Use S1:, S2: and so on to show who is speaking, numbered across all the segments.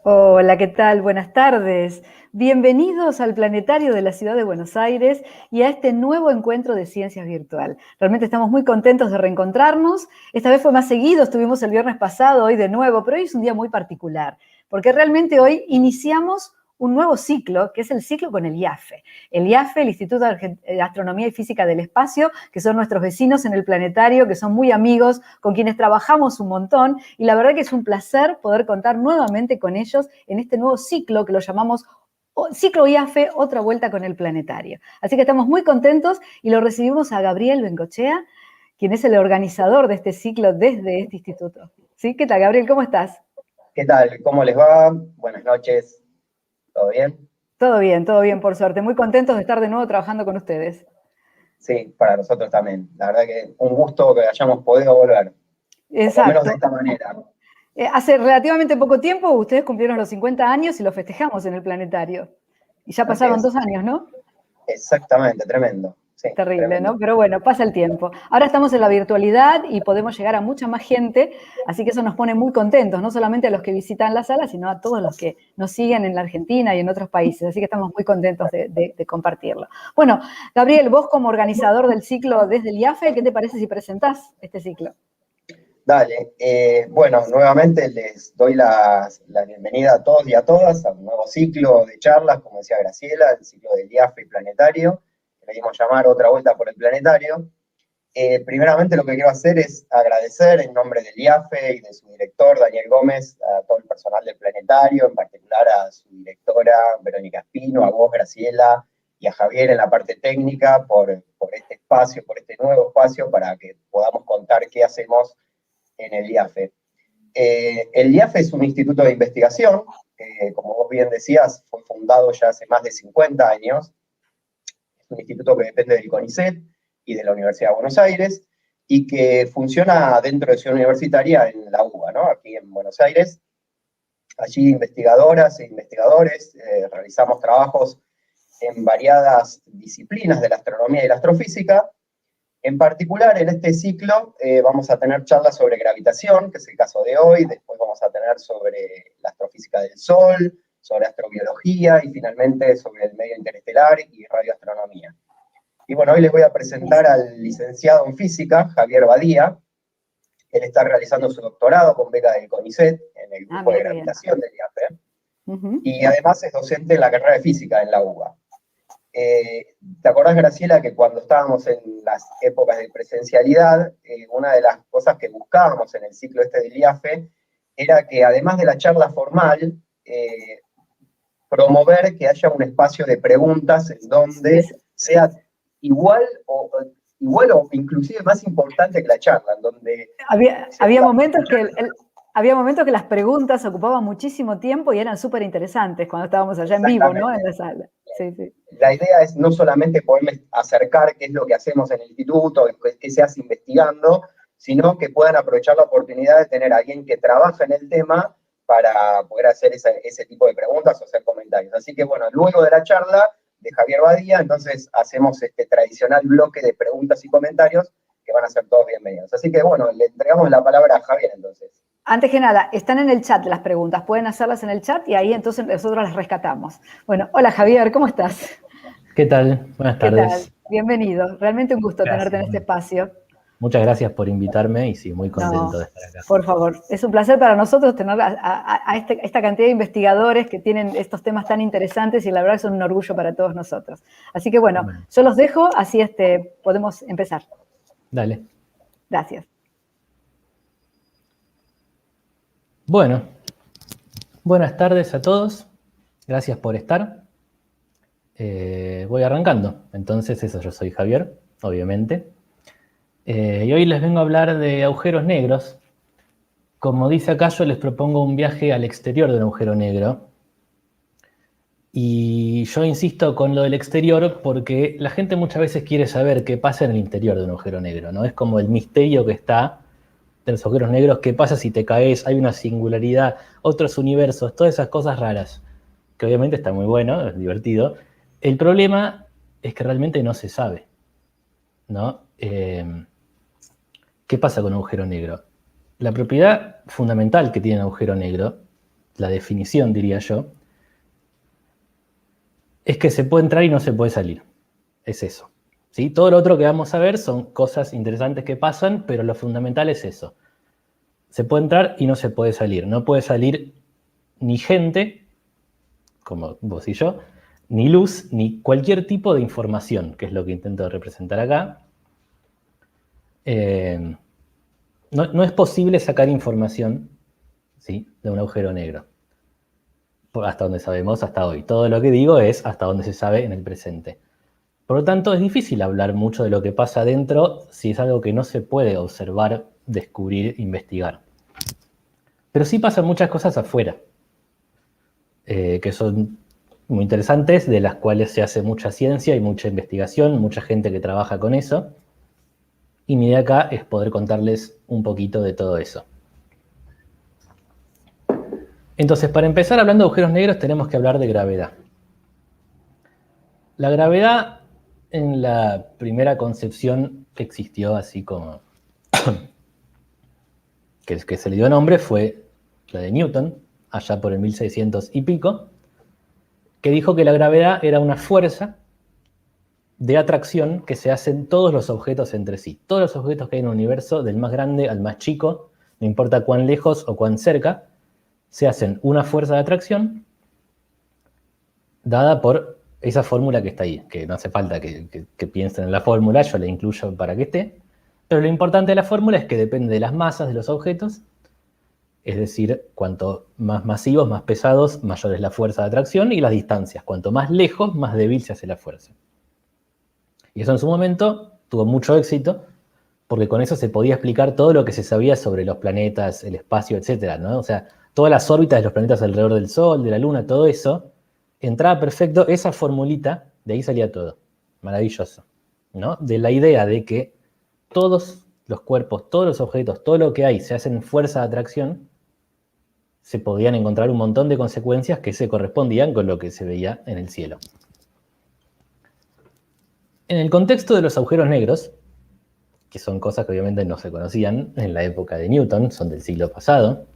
S1: Hola, ¿qué tal? Buenas tardes. Bienvenidos al Planetario de la Ciudad de Buenos Aires y a este nuevo encuentro de ciencias virtual. Realmente estamos muy contentos de reencontrarnos. Esta vez fue más seguido, estuvimos el viernes pasado, hoy de nuevo, pero hoy es un día muy particular, porque realmente hoy iniciamos un nuevo ciclo, que es el ciclo con el IAFE. El IAFE, el Instituto de Astronomía y Física del Espacio, que son nuestros vecinos en el planetario, que son muy amigos, con quienes trabajamos un montón, y la verdad que es un placer poder contar nuevamente con ellos en este nuevo ciclo que lo llamamos Ciclo IAFE, otra vuelta con el planetario. Así que estamos muy contentos y lo recibimos a Gabriel Bengochea, quien es el organizador de este ciclo desde este instituto. ¿Sí? ¿Qué tal, Gabriel? ¿Cómo estás?
S2: ¿Qué tal? ¿Cómo les va? Buenas noches. ¿Todo bien?
S1: Todo bien, por suerte. Muy contentos de estar de nuevo trabajando con ustedes.
S2: Sí, para nosotros también. La verdad que un gusto que hayamos podido volver, por lo menos de
S1: Exacto.
S2: esta manera.
S1: Hace relativamente poco tiempo ustedes cumplieron los 50 años y lo festejamos en el planetario. Y ya
S2: Así
S1: pasaron
S2: es.
S1: 2 años, ¿no?
S2: Exactamente, tremendo. Sí,
S1: Terrible,
S2: tremendo.
S1: ¿no? Pero bueno, pasa el tiempo. Ahora estamos en la virtualidad y podemos llegar a mucha más gente, así que eso nos pone muy contentos, no solamente a los que visitan la sala, sino a todos los que nos siguen en la Argentina y en otros países. Así que estamos muy contentos de compartirlo. Bueno, Gabriel, vos como organizador del ciclo desde el IAFE, ¿qué te parece si presentás este ciclo?
S2: Dale. Bueno, nuevamente les doy la bienvenida a todos y a todas a un nuevo ciclo de charlas, como decía Graciela, el ciclo del IAFE Planetario, que le dimos llamar Otra Vuelta por el Planetario. Primeramente lo que quiero hacer es agradecer en nombre del IAFE y de su director Daniel Gómez a todo el personal del planetario, en particular a su directora Verónica Espino, a vos Graciela y a Javier en la parte técnica por este espacio, por este nuevo espacio para que podamos contar qué hacemos en el IAFE. El IAFE es un instituto de investigación que, como vos bien decías, fue fundado ya hace más de 50 años. Es un instituto que depende del CONICET y de la Universidad de Buenos Aires y que funciona dentro de Ciudad Universitaria en la UBA, ¿no? Aquí en Buenos Aires. Allí investigadoras e investigadores realizamos trabajos en variadas disciplinas de la astronomía y la astrofísica. En particular, en este ciclo vamos a tener charlas sobre gravitación, que es el caso de hoy, después vamos a tener sobre la astrofísica del Sol, sobre astrobiología y finalmente sobre el medio interestelar y radioastronomía. Y bueno, hoy les voy a presentar al licenciado en física, Javier Badía. Él está realizando su doctorado con beca del CONICET en el grupo de
S1: Mira qué bien.
S2: gravitación del IAFE.
S1: Uh-huh.
S2: Y además es docente en la carrera de física en la UBA. ¿Te acordás, Graciela, que cuando estábamos en las épocas de presencialidad, una de las cosas que buscábamos en el ciclo este del IAFE era que además de la charla formal, promover que haya un espacio de preguntas en donde sea igual o inclusive más importante que la charla, en donde
S1: Había momentos que las preguntas ocupaban muchísimo tiempo y eran súper interesantes cuando estábamos allá en vivo, ¿no? En
S2: exactamente.
S1: la sala. Sí, sí.
S2: La idea es no solamente poderles acercar qué es lo que hacemos en el instituto, qué se hace investigando, sino que puedan aprovechar la oportunidad de tener a alguien que trabaja en el tema para poder hacer ese tipo de preguntas o hacer comentarios. Así que bueno, luego de la charla de Javier Badía, entonces hacemos este tradicional bloque de preguntas y comentarios que van a ser todos bienvenidos. Así que bueno, le entregamos la palabra a Javier entonces.
S1: Antes que nada, están en el chat las preguntas, pueden hacerlas en el chat y ahí entonces nosotros las rescatamos. Bueno, hola Javier, ¿cómo estás?
S3: ¿Qué tal? Buenas
S1: ¿Qué tal?
S3: tardes.
S1: Bienvenido, realmente un gusto tenerte en
S3: Gracias.
S1: este espacio.
S3: Muchas gracias por invitarme y sí, muy
S1: No,
S3: contento de estar acá.
S1: por favor, es un placer para nosotros tener a esta cantidad de investigadores que tienen estos temas tan interesantes y la verdad es un orgullo para todos nosotros. Así que bueno, yo los dejo, así podemos empezar.
S3: Dale.
S1: Gracias.
S3: Bueno, buenas tardes a todos. Gracias por estar. Voy arrancando. Entonces, yo soy Javier, obviamente. Y hoy les vengo a hablar de agujeros negros. Como dice acá, yo les propongo un viaje al exterior de un agujero negro. Y yo insisto con lo del exterior porque la gente muchas veces quiere saber qué pasa en el interior de un agujero negro, ¿no? Es como el misterio que está de los agujeros negros, qué pasa si te caes, hay una singularidad, otros universos, todas esas cosas raras, que obviamente está muy bueno, es divertido. El problema es que realmente no se sabe, ¿no? ¿Qué pasa con un agujero negro? La propiedad fundamental que tiene un agujero negro la definición, diría yo, es que se puede entrar y no se puede salir. Es eso. ¿Sí? Todo lo otro que vamos a ver son cosas interesantes que pasan, pero lo fundamental es eso. Se puede entrar y no se puede salir. No puede salir ni gente, como vos y yo, ni luz, ni cualquier tipo de información, que es lo que intento representar acá. No es posible sacar información, ¿sí?, de un agujero negro. Hasta donde sabemos, hasta hoy. Todo lo que digo es hasta donde se sabe en el presente. Por lo tanto, es difícil hablar mucho de lo que pasa adentro si es algo que no se puede observar, descubrir, investigar. Pero sí pasan muchas cosas afuera, que son muy interesantes, de las cuales se hace mucha ciencia y mucha investigación, mucha gente que trabaja con eso. Y mi idea acá es poder contarles un poquito de todo eso. Entonces, para empezar hablando de agujeros negros, tenemos que hablar de gravedad. La gravedad, en la primera concepción que existió, así como que se le dio nombre, fue la de Newton, allá por el 1600 y pico, que dijo que la gravedad era una fuerza de atracción que se hacen todos los objetos entre sí. Todos los objetos que hay en el universo, del más grande al más chico, no importa cuán lejos o cuán cerca, se hacen una fuerza de atracción dada por esa fórmula que está ahí, que no hace falta que piensen en la fórmula, yo la incluyo para que esté, pero lo importante de la fórmula es que depende de las masas de los objetos, es decir, cuanto más masivos, más pesados, mayor es la fuerza de atracción, y las distancias, cuanto más lejos, más débil se hace la fuerza. Y eso en su momento tuvo mucho éxito, porque con eso se podía explicar todo lo que se sabía sobre los planetas, el espacio, etc., ¿no? O sea, todas las órbitas de los planetas alrededor del Sol, de la Luna, todo eso, entraba perfecto, esa formulita, de ahí salía todo. Maravilloso, ¿no? De la idea de que todos los cuerpos, todos los objetos, todo lo que hay se hacen fuerza de atracción, se podían encontrar un montón de consecuencias que se correspondían con lo que se veía en el cielo. En el contexto de los agujeros negros, que son cosas que obviamente no se conocían en la época de Newton, son del siglo pasado,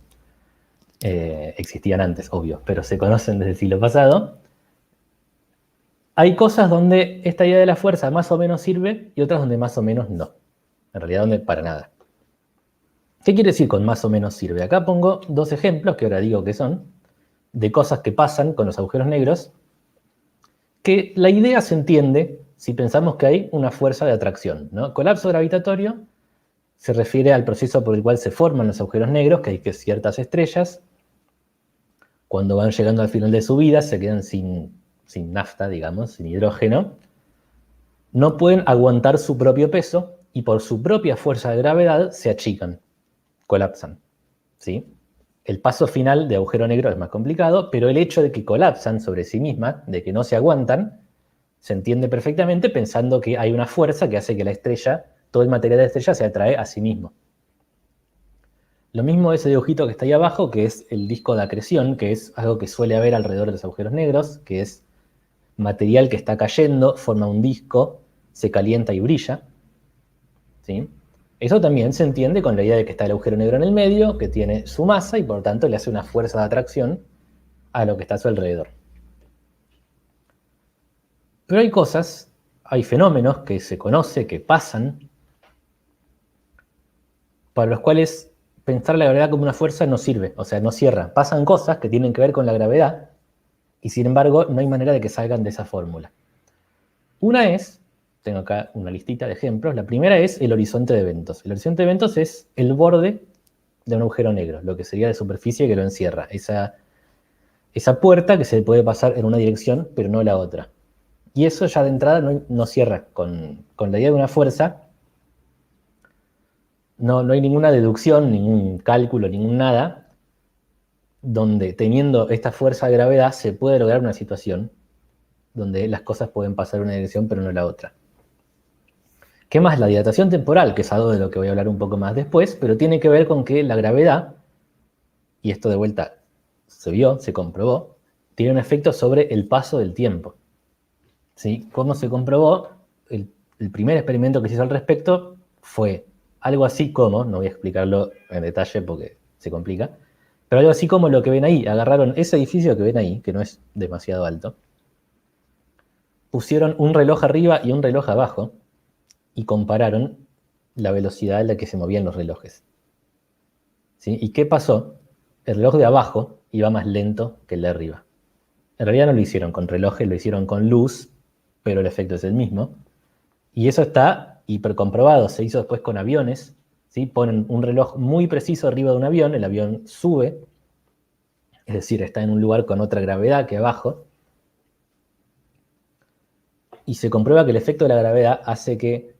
S3: existían antes, obvio, pero se conocen desde el siglo pasado, hay cosas donde esta idea de la fuerza más o menos sirve y otras donde más o menos no. En realidad, donde para nada. ¿Qué quiere decir con más o menos sirve? Acá pongo dos ejemplos, que ahora digo que son, de cosas que pasan con los agujeros negros, que la idea se entiende si pensamos que hay una fuerza de atracción, ¿no? Colapso gravitatorio se refiere al proceso por el cual se forman los agujeros negros, que hay que ciertas estrellas, cuando van llegando al final de su vida, se quedan sin nafta, digamos, sin hidrógeno, no pueden aguantar su propio peso y por su propia fuerza de gravedad se achican, colapsan, ¿sí? El paso final de agujero negro es más complicado, pero el hecho de que colapsan sobre sí mismas, de que no se aguantan, se entiende perfectamente pensando que hay una fuerza que hace que la estrella, todo el material de la estrella se atrae a sí mismo. Lo mismo ese dibujito que está ahí abajo, que es el disco de acreción, que es algo que suele haber alrededor de los agujeros negros, que es material que está cayendo, forma un disco, se calienta y brilla, ¿sí? Eso también se entiende con la idea de que está el agujero negro en el medio, que tiene su masa y por lo tanto le hace una fuerza de atracción a lo que está a su alrededor. Pero hay cosas, hay fenómenos que se conoce, que pasan, para los cuales pensar la gravedad como una fuerza no sirve, o sea, no cierra. Pasan cosas que tienen que ver con la gravedad y sin embargo no hay manera de que salgan de esa fórmula. Una es, tengo acá una listita de ejemplos, la primera es el horizonte de eventos. El horizonte de eventos es el borde de un agujero negro, lo que sería la superficie que lo encierra, esa puerta que se puede pasar en una dirección pero no la otra. Y eso ya de entrada no cierra con la idea de una fuerza. No hay ninguna deducción, ningún cálculo, ningún nada, donde teniendo esta fuerza de gravedad se puede lograr una situación donde las cosas pueden pasar en una dirección pero no en la otra. ¿Qué más? La dilatación temporal, que es algo de lo que voy a hablar un poco más después, pero tiene que ver con que la gravedad, y esto de vuelta se vio, se comprobó, tiene un efecto sobre el paso del tiempo. ¿Sí? ¿Cómo se comprobó? El primer experimento que se hizo al respecto fue algo así como, no voy a explicarlo en detalle porque se complica, Pero algo así como lo que ven ahí, agarraron ese edificio que ven ahí, que no es demasiado alto, pusieron un reloj arriba y un reloj abajo y compararon la velocidad a la que se movían los relojes. ¿Sí? ¿Y qué pasó? El reloj de abajo iba más lento que el de arriba. En realidad no lo hicieron con relojes, lo hicieron con luz, pero el efecto es el mismo. Y eso está hipercomprobado. Se hizo después con aviones, ¿sí? Ponen un reloj muy preciso arriba de un avión, el avión sube, es decir, está en un lugar con otra gravedad que abajo, y se comprueba que el efecto de la gravedad hace que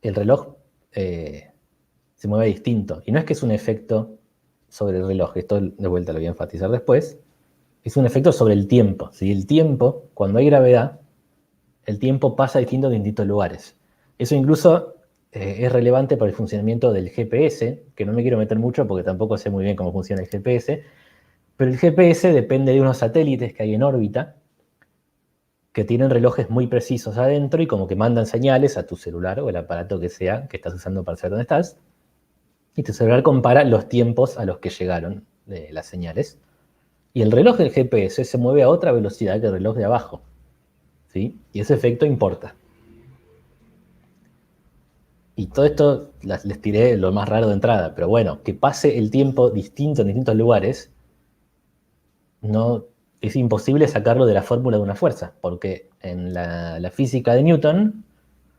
S3: el reloj se mueva distinto. Y no es que es un efecto sobre el reloj, esto de vuelta lo voy a enfatizar después, es un efecto sobre el tiempo. ¿Sí? El tiempo, cuando hay gravedad, el tiempo pasa distinto en distintos lugares. Eso incluso es relevante para el funcionamiento del GPS, que no me quiero meter mucho porque tampoco sé muy bien cómo funciona el GPS, pero el GPS depende de unos satélites que hay en órbita, que tienen relojes muy precisos adentro y como que mandan señales a tu celular o el aparato que sea que estás usando para saber dónde estás, y tu celular compara los tiempos a los que llegaron las señales. Y el reloj del GPS se mueve a otra velocidad que el reloj de abajo, ¿sí? Y ese efecto importa. Y todo esto les tiré lo más raro de entrada, pero bueno, que pase el tiempo distinto en distintos lugares, no es imposible sacarlo de la fórmula de una fuerza, porque en la física de Newton,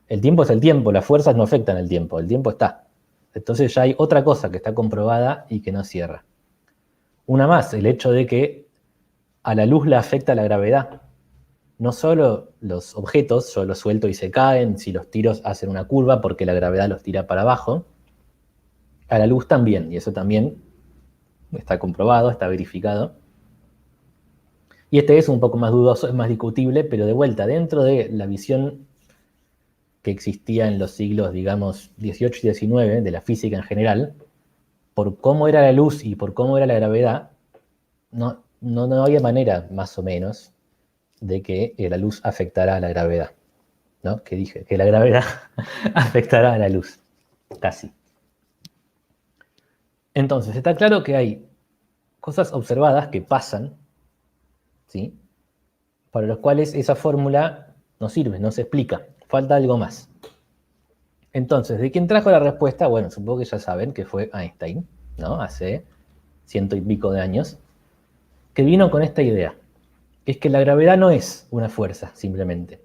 S3: el tiempo es el tiempo, las fuerzas no afectan el tiempo está. Entonces ya hay otra cosa que está comprobada y que no cierra. Una más, el hecho de que a la luz la afecta la gravedad. No solo los objetos, yo los suelto y se caen, si los tiros hacen una curva porque la gravedad los tira para abajo, a la luz también, y eso también está comprobado, está verificado. Y este es un poco más dudoso, es más discutible, pero de vuelta, dentro de la visión que existía en los siglos, digamos, XVIII y XIX, de la física en general, por cómo era la luz y por cómo era la gravedad, no había manera, más o menos, de que la luz afectara a la gravedad. ¿No? Que dije, que la gravedad afectará a la luz, casi. Entonces, está claro que hay cosas observadas que pasan, ¿sí? Para los cuales esa fórmula no sirve, no se explica, falta algo más. Entonces, ¿de quién trajo la respuesta? Bueno, supongo que ya saben que fue Einstein, ¿no? Hace 100 y pico de años, que vino con esta idea, que es que la gravedad no es una fuerza, simplemente,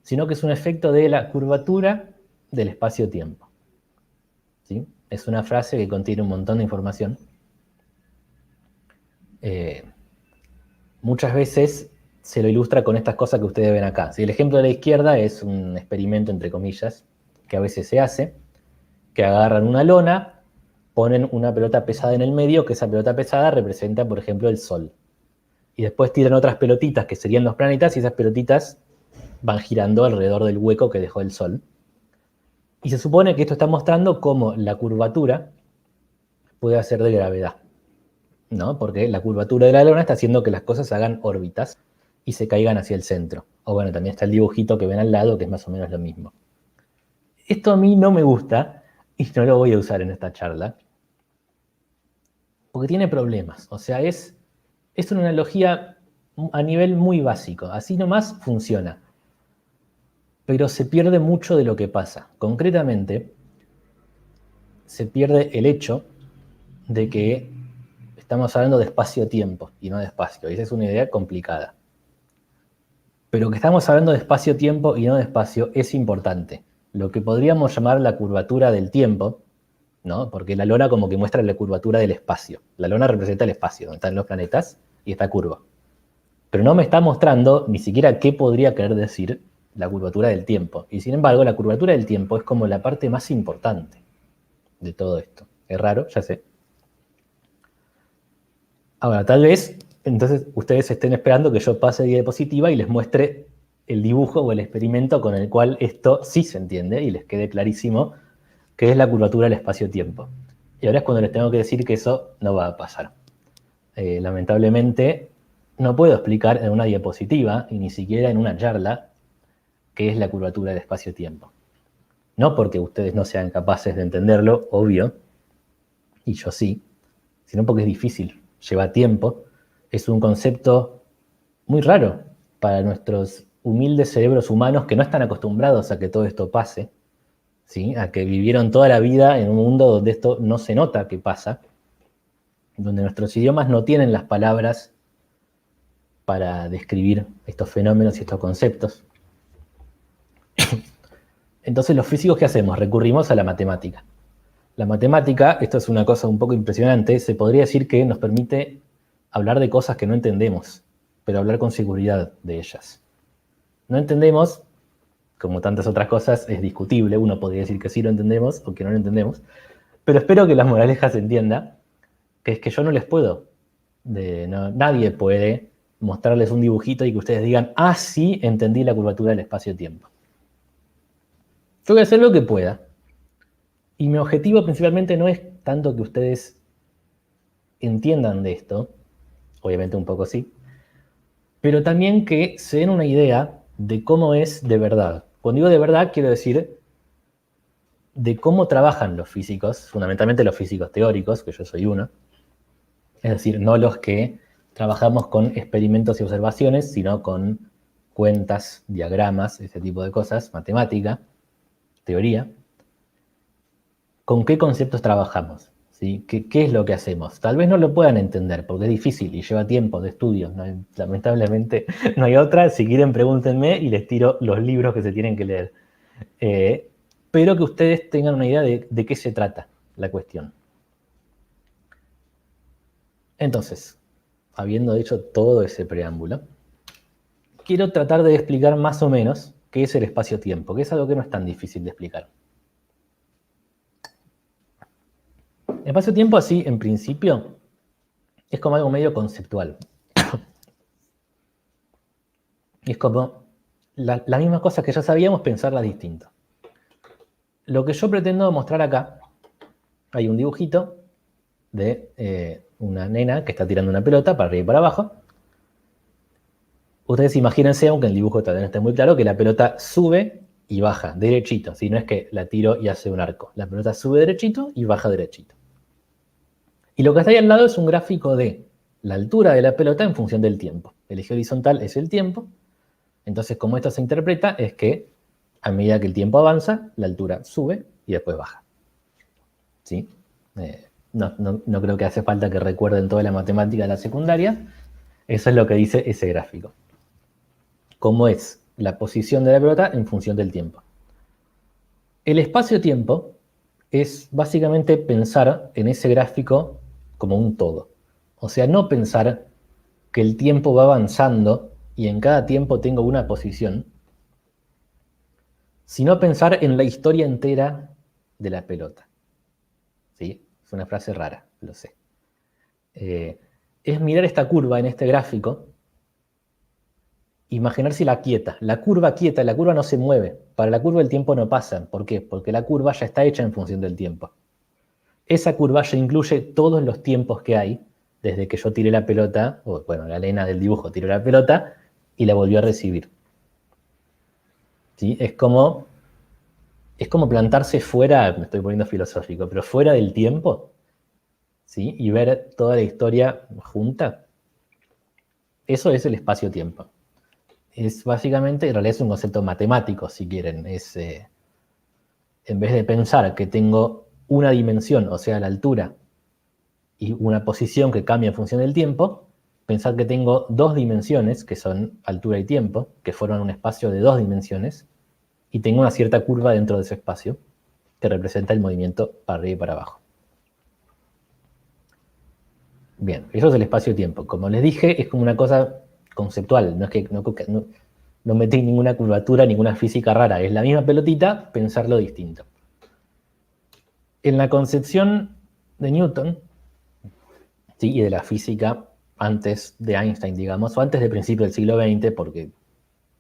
S3: sino que es un efecto de la curvatura del espacio-tiempo. ¿Sí? Es una frase que contiene un montón de información. Muchas veces se lo ilustra con estas cosas que ustedes ven acá. ¿Sí? El ejemplo de la izquierda es un experimento, entre comillas, que a veces se hace, que agarran una lona, ponen una pelota pesada en el medio, que esa pelota pesada representa, por ejemplo, el Sol. Y después tiran otras pelotitas, que serían los planetas, y esas pelotitas van girando alrededor del hueco que dejó el Sol. Y se supone que esto está mostrando cómo la curvatura puede hacer de gravedad, ¿no? Porque la curvatura de la lona está haciendo que las cosas hagan órbitas y se caigan hacia el centro. O bueno, también está el dibujito que ven al lado, que es más o menos lo mismo. Esto a mí no me gusta y no lo voy a usar en esta charla, porque tiene problemas. O sea, es una analogía a nivel muy básico. Así nomás funciona. Pero se pierde mucho de lo que pasa. Concretamente, se pierde el hecho de que estamos hablando de espacio-tiempo y no de espacio. Y esa es una idea complicada. Pero que estamos hablando de espacio-tiempo y no de espacio es importante. Lo que podríamos llamar la curvatura del tiempo, ¿no? Porque la lona como que muestra la curvatura del espacio. La lona representa el espacio, donde están los planetas y está curvo. Pero no me está mostrando ni siquiera qué podría querer decir la curvatura del tiempo. Y sin embargo, la curvatura del tiempo es como la parte más importante de todo esto. Es raro, ya sé. Ahora, tal vez, entonces, ustedes estén esperando que yo pase diapositiva y les muestre el dibujo o el experimento con el cual esto sí se entiende y les quede clarísimo que es la curvatura del espacio-tiempo. Y ahora es cuando les tengo que decir que eso no va a pasar. Lamentablemente, no puedo explicar en una diapositiva y ni siquiera en una charla qué es la curvatura del espacio-tiempo. No porque ustedes no sean capaces de entenderlo, obvio, y yo sí, sino porque es difícil, lleva tiempo. Es un concepto muy raro para nuestros humildes cerebros humanos que no están acostumbrados a que todo esto pase, ¿sí? A que vivieron toda la vida en un mundo donde esto no se nota que pasa, donde nuestros idiomas no tienen las palabras para describir estos fenómenos y estos conceptos. Entonces, los físicos, ¿qué hacemos? Recurrimos a la matemática. La matemática, esto es una cosa un poco impresionante, se podría decir que nos permite hablar de cosas que no entendemos, pero hablar con seguridad de ellas. No entendemos, como tantas otras cosas, es discutible, uno podría decir que sí lo entendemos o que no lo entendemos, pero espero que la moraleja se entienda, que es que yo no les puedo, nadie puede mostrarles un dibujito y que ustedes digan, ah, sí, entendí la curvatura del espacio-tiempo. Yo voy a hacer lo que pueda. Y mi objetivo principalmente no es tanto que ustedes entiendan de esto, obviamente un poco sí, pero también que se den una idea de cómo es de verdad. Cuando digo de verdad, quiero decir de cómo trabajan los físicos, fundamentalmente los físicos teóricos, que yo soy uno, es decir, no los que trabajamos con experimentos y observaciones, sino con cuentas, diagramas, ese tipo de cosas, matemática, teoría. ¿Con qué conceptos trabajamos? ¿Sí? ¿Qué es lo que hacemos? Tal vez no lo puedan entender porque es difícil y lleva tiempo de estudio. Lamentablemente no hay otra. Si quieren, pregúntenme y les tiro los libros que se tienen que leer. Pero que ustedes tengan una idea de qué se trata la cuestión. Entonces, habiendo dicho todo ese preámbulo, quiero tratar de explicar más o menos qué es el espacio-tiempo, que es algo que no es tan difícil de explicar. El espacio-tiempo, así, en principio, es como algo medio conceptual. Es como las mismas cosas que ya sabíamos, pensarlas distinto. Lo que yo pretendo mostrar acá, hay un dibujito de una nena que está tirando una pelota para arriba y para abajo. Ustedes imagínense, aunque el dibujo todavía no esté muy claro, que la pelota sube y baja derechito. ¿Sí? No es que la tiro y hace un arco. La pelota sube derechito y baja derechito. Y lo que está ahí al lado es un gráfico de la altura de la pelota en función del tiempo. El eje horizontal es el tiempo. Entonces, como esto se interpreta, es que a medida que el tiempo avanza, la altura sube y después baja. ¿Sí? No creo que hace falta que recuerden toda la matemática de la secundaria. Eso es lo que dice ese gráfico. Cómo es la posición de la pelota en función del tiempo. El espacio-tiempo es básicamente pensar en ese gráfico como un todo. O sea, no pensar que el tiempo va avanzando y en cada tiempo tengo una posición, sino pensar en la historia entera de la pelota. ¿Sí? Es una frase rara, lo sé. Es mirar esta curva en este gráfico, imaginarse la quieta. La curva quieta, la curva no se mueve. Para la curva el tiempo no pasa. ¿Por qué? Porque la curva ya está hecha en función del tiempo. Esa curva ya incluye todos los tiempos que hay desde que yo tiré la pelota, o bueno, la nena del dibujo tiró la pelota y la volvió a recibir. ¿Sí? Es como plantarse fuera, me estoy poniendo filosófico, pero fuera del tiempo, ¿sí? Y ver toda la historia junta. Eso es el espacio-tiempo. Es básicamente, en realidad es un concepto matemático, si quieren. Es, en vez de pensar que tengo una dimensión, o sea, la altura, y una posición que cambia en función del tiempo, pensar que tengo dos dimensiones, que son altura y tiempo, que forman un espacio de dos dimensiones, y tengo una cierta curva dentro de ese espacio, que representa el movimiento para arriba y para abajo. Bien, eso es el espacio-tiempo. Como les dije, es como una cosa conceptual, no es que no metí ninguna curvatura, ninguna física rara, es la misma pelotita, pensarlo distinto. En la concepción de Newton, ¿sí? Y de la física antes de Einstein, digamos, o antes del principio del siglo XX, porque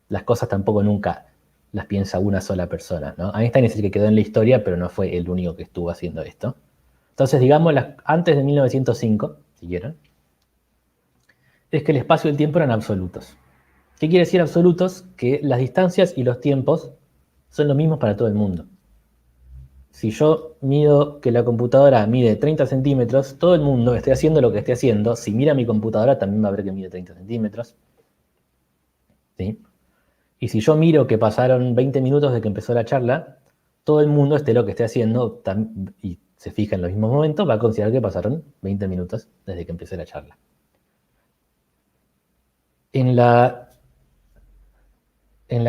S3: las cosas tampoco nunca las piensa una sola persona, ¿no? Einstein es el que quedó en la historia, pero no fue el único que estuvo haciendo esto. Entonces, digamos, antes de 1905, si quieren, es que el espacio y el tiempo eran absolutos. ¿Qué quiere decir absolutos? Que las distancias y los tiempos son los mismos para todo el mundo. si yo mido que la computadora mide 30 centímetros, todo el mundo esté haciendo lo que esté haciendo, si mira mi computadora también va a ver que mide 30 centímetros. ¿Sí? Y si yo miro que pasaron 20 minutos desde que empezó la charla, todo el mundo esté lo que esté haciendo y se fija en los mismos momentos, va a considerar que pasaron 20 minutos desde que empecé la charla. En la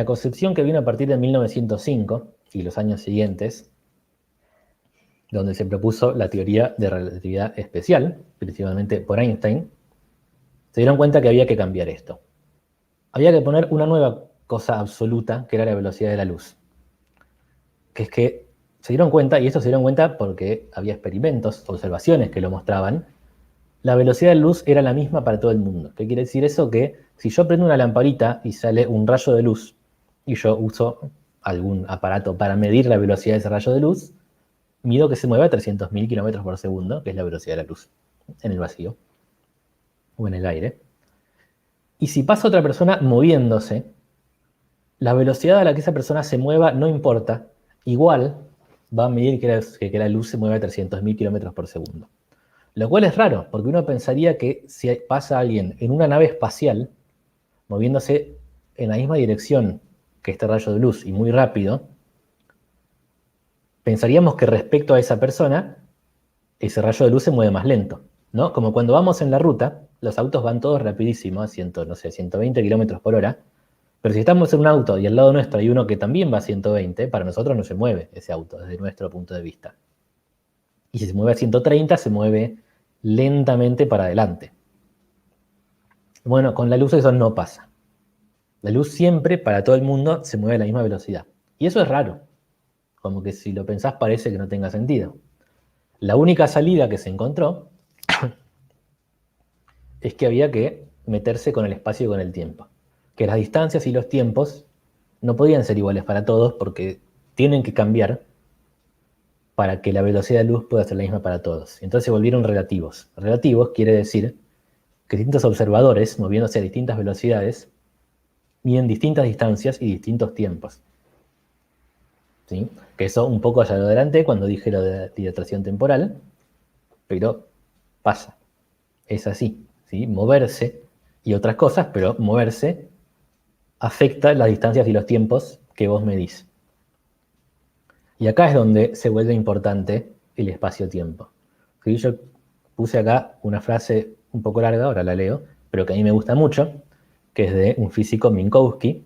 S3: concepción que vino a partir de 1905 y los años siguientes, donde se propuso la teoría de relatividad especial, principalmente por Einstein, se dieron cuenta que había que cambiar esto. Había que poner una nueva cosa absoluta, que era la velocidad de la luz. Que es que se dieron cuenta, y esto se dieron cuenta porque había experimentos, observaciones que lo mostraban, la velocidad de la luz era la misma para todo el mundo. ¿Qué quiere decir eso? Que si yo prendo una lamparita y sale un rayo de luz, y yo uso algún aparato para medir la velocidad de ese rayo de luz, mido que se mueve a 300.000 kilómetros por segundo, que es la velocidad de la luz, en el vacío o en el aire. Y si pasa otra persona moviéndose, la velocidad a la que esa persona se mueva no importa, igual va a medir que la luz se mueve a 300.000 kilómetros por segundo. Lo cual es raro, porque uno pensaría que si pasa alguien en una nave espacial, moviéndose en la misma dirección que este rayo de luz y muy rápido, pensaríamos que respecto a esa persona, ese rayo de luz se mueve más lento, ¿no? Como cuando vamos en la ruta, los autos van todos rapidísimo, a 120 kilómetros por hora, pero si estamos en un auto y al lado nuestro hay uno que también va a 120, para nosotros no se mueve ese auto desde nuestro punto de vista. Y si se mueve a 130, se mueve lentamente para adelante. Bueno, con la luz eso no pasa. La luz siempre, para todo el mundo, se mueve a la misma velocidad. Y eso es raro. Como que si lo pensás parece que no tenga sentido. La única salida que se encontró es que había que meterse con el espacio y con el tiempo. Que las distancias y los tiempos no podían ser iguales para todos porque tienen que cambiar para que la velocidad de luz pueda ser la misma para todos. Entonces se volvieron relativos. Relativos quiere decir que distintos observadores, moviéndose a distintas velocidades, miden distintas distancias y distintos tiempos. ¿Sí? Que eso un poco ya lo adelanté cuando dije lo de dilatación temporal, pero pasa. Es así. ¿Sí? Moverse y otras cosas, pero moverse afecta las distancias y los tiempos que vos medís. Y acá es donde se vuelve importante el espacio-tiempo. ¿Sí? Yo puse acá una frase un poco larga, ahora la leo, pero que a mí me gusta mucho, que es de un físico Minkowski,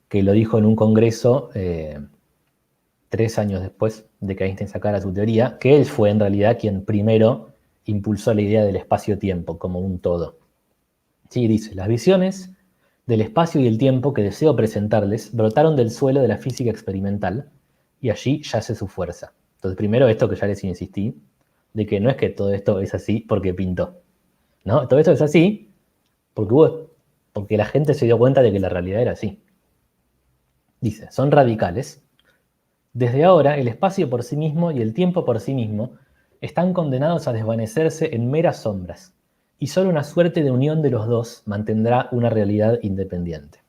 S3: que lo dijo en un congreso 3 años después de que Einstein sacara su teoría, que él fue en realidad quien primero impulsó la idea del espacio-tiempo como un todo. Sí, dice, las visiones del espacio y el tiempo que deseo presentarles brotaron del suelo de la física experimental y allí yace su fuerza. Entonces, primero esto que ya les insistí, de que no es que todo esto es así porque pintó, ¿no? Todo esto es así porque la gente se dio cuenta de que la realidad era así. Dice, son radicales. Desde ahora, el espacio por sí mismo y el tiempo por sí mismo están condenados a desvanecerse en meras sombras, y solo una suerte de unión de los dos mantendrá una realidad independiente.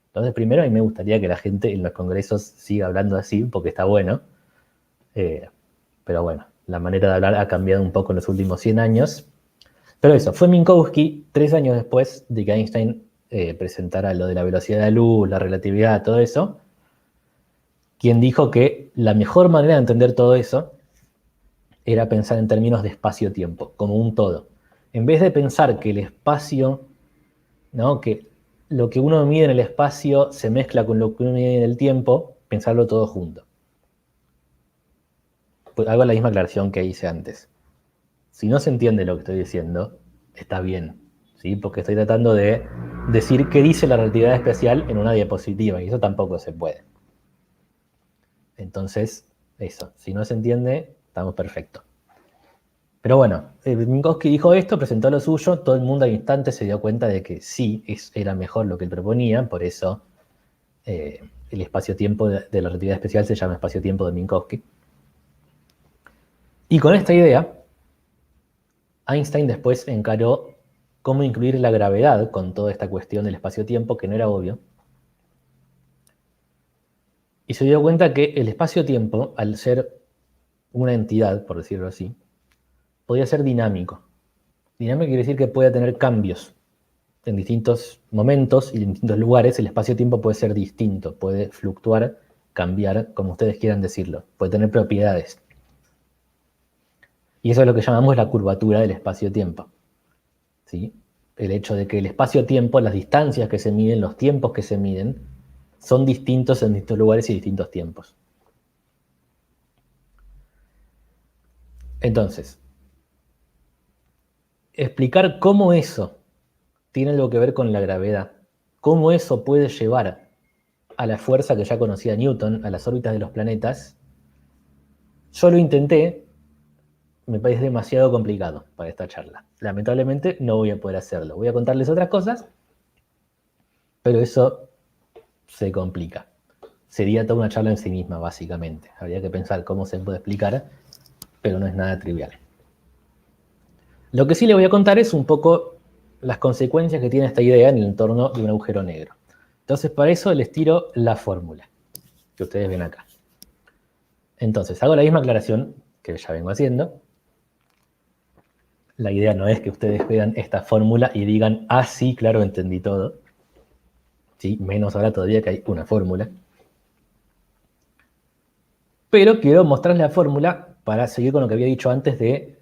S3: Entonces, primero, a mí me gustaría que la gente en los congresos siga hablando así, porque está bueno. Pero bueno, la manera de hablar ha cambiado un poco en los últimos 100 años. Pero eso, fue Minkowski, 3 años después de que Einstein presentara lo de la velocidad de la luz, la relatividad, todo eso, quien dijo que la mejor manera de entender todo eso era pensar en términos de espacio-tiempo, como un todo. En vez de pensar que el espacio, ¿no? Que lo que uno mide en el espacio se mezcla con lo que uno mide en el tiempo, pensarlo todo junto. Pues hago la misma aclaración que hice antes. Si no se entiende lo que estoy diciendo, está bien, ¿sí? Porque estoy tratando de decir qué dice la relatividad especial en una diapositiva, y eso tampoco se puede. Entonces, eso, si no se entiende, estamos perfectos. Pero bueno, Minkowski dijo esto, presentó lo suyo, todo el mundo al instante se dio cuenta de que sí, era mejor lo que él proponía, por eso el espacio-tiempo de la relatividad especial se llama espacio-tiempo de Minkowski. Y con esta idea, Einstein después encaró cómo incluir la gravedad con toda esta cuestión del espacio-tiempo, que no era obvio. Y se dio cuenta que el espacio-tiempo, al ser una entidad, por decirlo así, podía ser dinámico. Dinámico quiere decir que puede tener cambios en distintos momentos y en distintos lugares. El espacio-tiempo puede ser distinto, puede fluctuar, cambiar, como ustedes quieran decirlo. Puede tener propiedades. Y eso es lo que llamamos la curvatura del espacio-tiempo. ¿Sí? El hecho de que el espacio-tiempo, las distancias que se miden, los tiempos que se miden, son distintos en distintos lugares y distintos tiempos. Entonces, explicar cómo eso tiene algo que ver con la gravedad, cómo eso puede llevar a la fuerza que ya conocía Newton, a las órbitas de los planetas, yo lo intenté, me parece demasiado complicado para esta charla. Lamentablemente no voy a poder hacerlo. Voy a contarles otras cosas, pero eso se complica. Sería toda una charla en sí misma, básicamente. Habría que pensar cómo se puede explicar, pero no es nada trivial. Lo que sí le voy a contar es un poco las consecuencias que tiene esta idea en el entorno de un agujero negro. Entonces, para eso les tiro la fórmula que ustedes ven acá. Entonces, hago la misma aclaración que ya vengo haciendo. La idea no es que ustedes vean esta fórmula y digan, ah, sí, claro, entendí todo. ¿Sí? Menos ahora todavía que hay una fórmula. Pero quiero mostrarles la fórmula para seguir con lo que había dicho antes de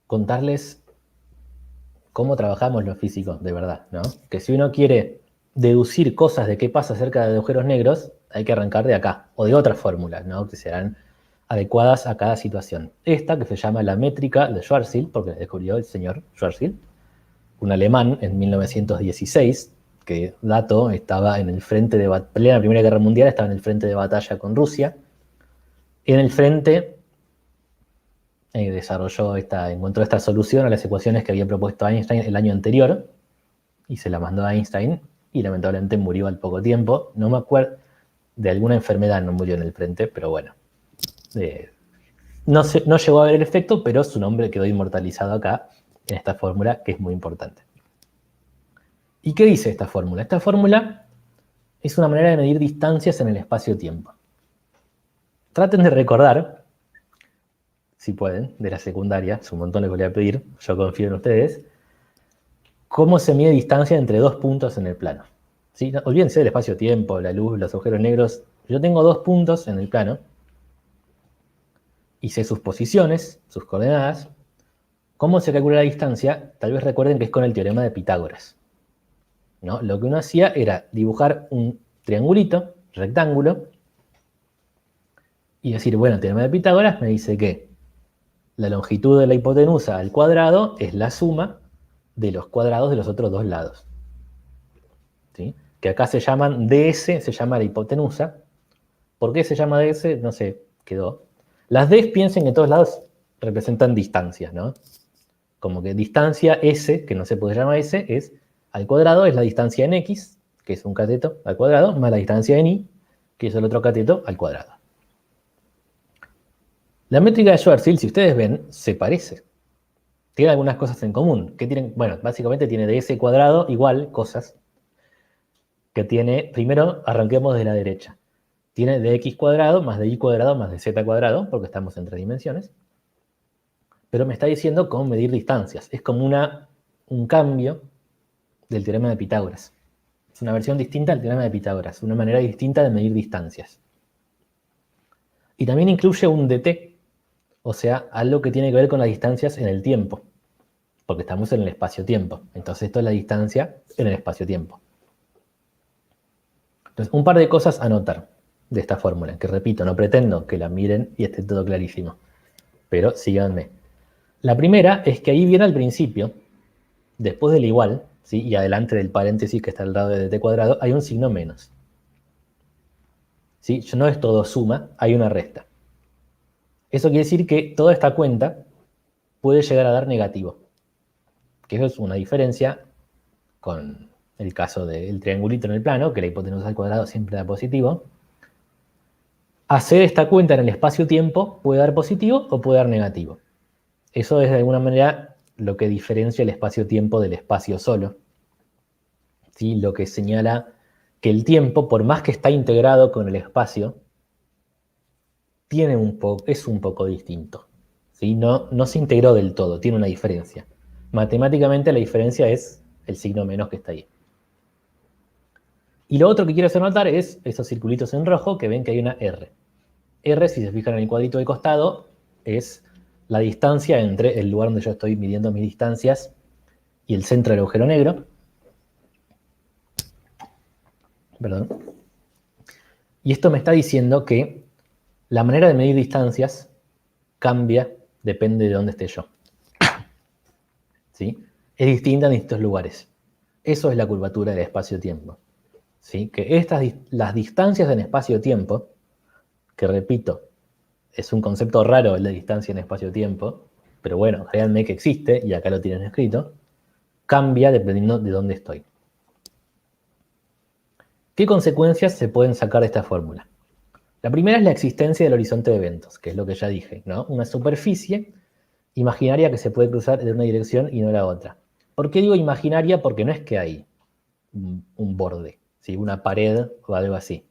S3: contarles cómo trabajamos los físicos de verdad, ¿no? Que si uno quiere deducir cosas de qué pasa cerca de agujeros negros, hay que arrancar de acá, o de otras fórmulas, ¿no? Que serán adecuadas a cada situación. Esta, que se llama la métrica de Schwarzschild, porque la descubrió el señor Schwarzschild, un alemán en 1916, que dato estaba en el frente de plena Primera Guerra Mundial, estaba en el frente de batalla con Rusia. En el frente encontró esta solución a las ecuaciones que había propuesto Einstein el año anterior, y se la mandó a Einstein, y lamentablemente murió al poco tiempo. No me acuerdo, de alguna enfermedad no murió en el frente, pero bueno. No llegó a ver el efecto, pero su nombre quedó inmortalizado acá, en esta fórmula, que es muy importante. ¿Y qué dice esta fórmula? Esta fórmula es una manera de medir distancias en el espacio-tiempo. Traten de recordar, si pueden, de la secundaria, es un montón lo que les voy a pedir, yo confío en ustedes, cómo se mide distancia entre dos puntos en el plano. ¿Sí? No, olvídense del espacio-tiempo, la luz, los agujeros negros. Yo tengo dos puntos en el plano, y sé sus posiciones, sus coordenadas. ¿Cómo se calcula la distancia? Tal vez recuerden que es con el teorema de Pitágoras, ¿no? Lo que uno hacía era dibujar un triangulito, rectángulo, y decir, bueno, el teorema de Pitágoras me dice que la longitud de la hipotenusa al cuadrado es la suma de los cuadrados de los otros dos lados. ¿Sí? Que acá se llaman ds, se llama la hipotenusa. ¿Por qué se llama ds? No sé, quedó. Las ds, piensen que en todos lados representan distancias, ¿no? Como que distancia s, que no se puede llamar s, es al cuadrado, es la distancia en x, que es un cateto al cuadrado, más la distancia en y, que es el otro cateto al cuadrado. La métrica de Schwarzschild, si ustedes ven, se parece. Tiene algunas cosas en común. ¿Qué tienen? Bueno, básicamente tiene ds cuadrado igual cosas que tiene, primero arranquemos de la derecha. Tiene dx cuadrado más de y cuadrado más de z cuadrado, porque estamos en 3 dimensiones. Pero me está diciendo cómo medir distancias. Es como un cambio del teorema de Pitágoras. Es una versión distinta del teorema de Pitágoras, una manera distinta de medir distancias. Y también incluye un dt, o sea, algo que tiene que ver con las distancias en el tiempo, porque estamos en el espacio-tiempo. Entonces esto es la distancia en el espacio-tiempo. Entonces, un par de cosas a notar de esta fórmula, que repito, no pretendo que la miren y esté todo clarísimo, pero síganme. La primera es que ahí viene al principio, después del igual, ¿sí? Y adelante del paréntesis que está al lado de dt cuadrado, hay un signo menos. ¿Sí? No es todo suma, hay una resta. Eso quiere decir que toda esta cuenta puede llegar a dar negativo. Que eso es una diferencia con el caso del triangulito en el plano, que la hipotenusa al cuadrado siempre da positivo. Hacer esta cuenta en el espacio-tiempo puede dar positivo o puede dar negativo. Eso es de alguna manera lo que diferencia el espacio-tiempo del espacio solo. ¿Sí? Lo que señala que el tiempo, por más que está integrado con el espacio, es un poco distinto. ¿Sí? No se integró del todo, tiene una diferencia. Matemáticamente la diferencia es el signo menos que está ahí. Y lo otro que quiero hacer notar es esos circulitos en rojo que ven que hay una R. R, si se fijan en el cuadrito de costado, es la distancia entre el lugar donde yo estoy midiendo mis distancias y el centro del agujero negro. Perdón. Y esto me está diciendo que la manera de medir distancias cambia, depende de dónde esté yo. ¿Sí? Es distinta en distintos lugares. Eso es la curvatura del espacio-tiempo. ¿Sí? Que las distancias en espacio-tiempo, que repito, es un concepto raro el de distancia en espacio-tiempo, pero bueno, créanme que existe, y acá lo tienen escrito, cambia dependiendo de dónde estoy. ¿Qué consecuencias se pueden sacar de esta fórmula? La primera es la existencia del horizonte de eventos, que es lo que ya dije, ¿no? Una superficie imaginaria que se puede cruzar de una dirección y no la otra. ¿Por qué digo imaginaria? Porque no es que hay un borde, ¿sí? Una pared o algo así.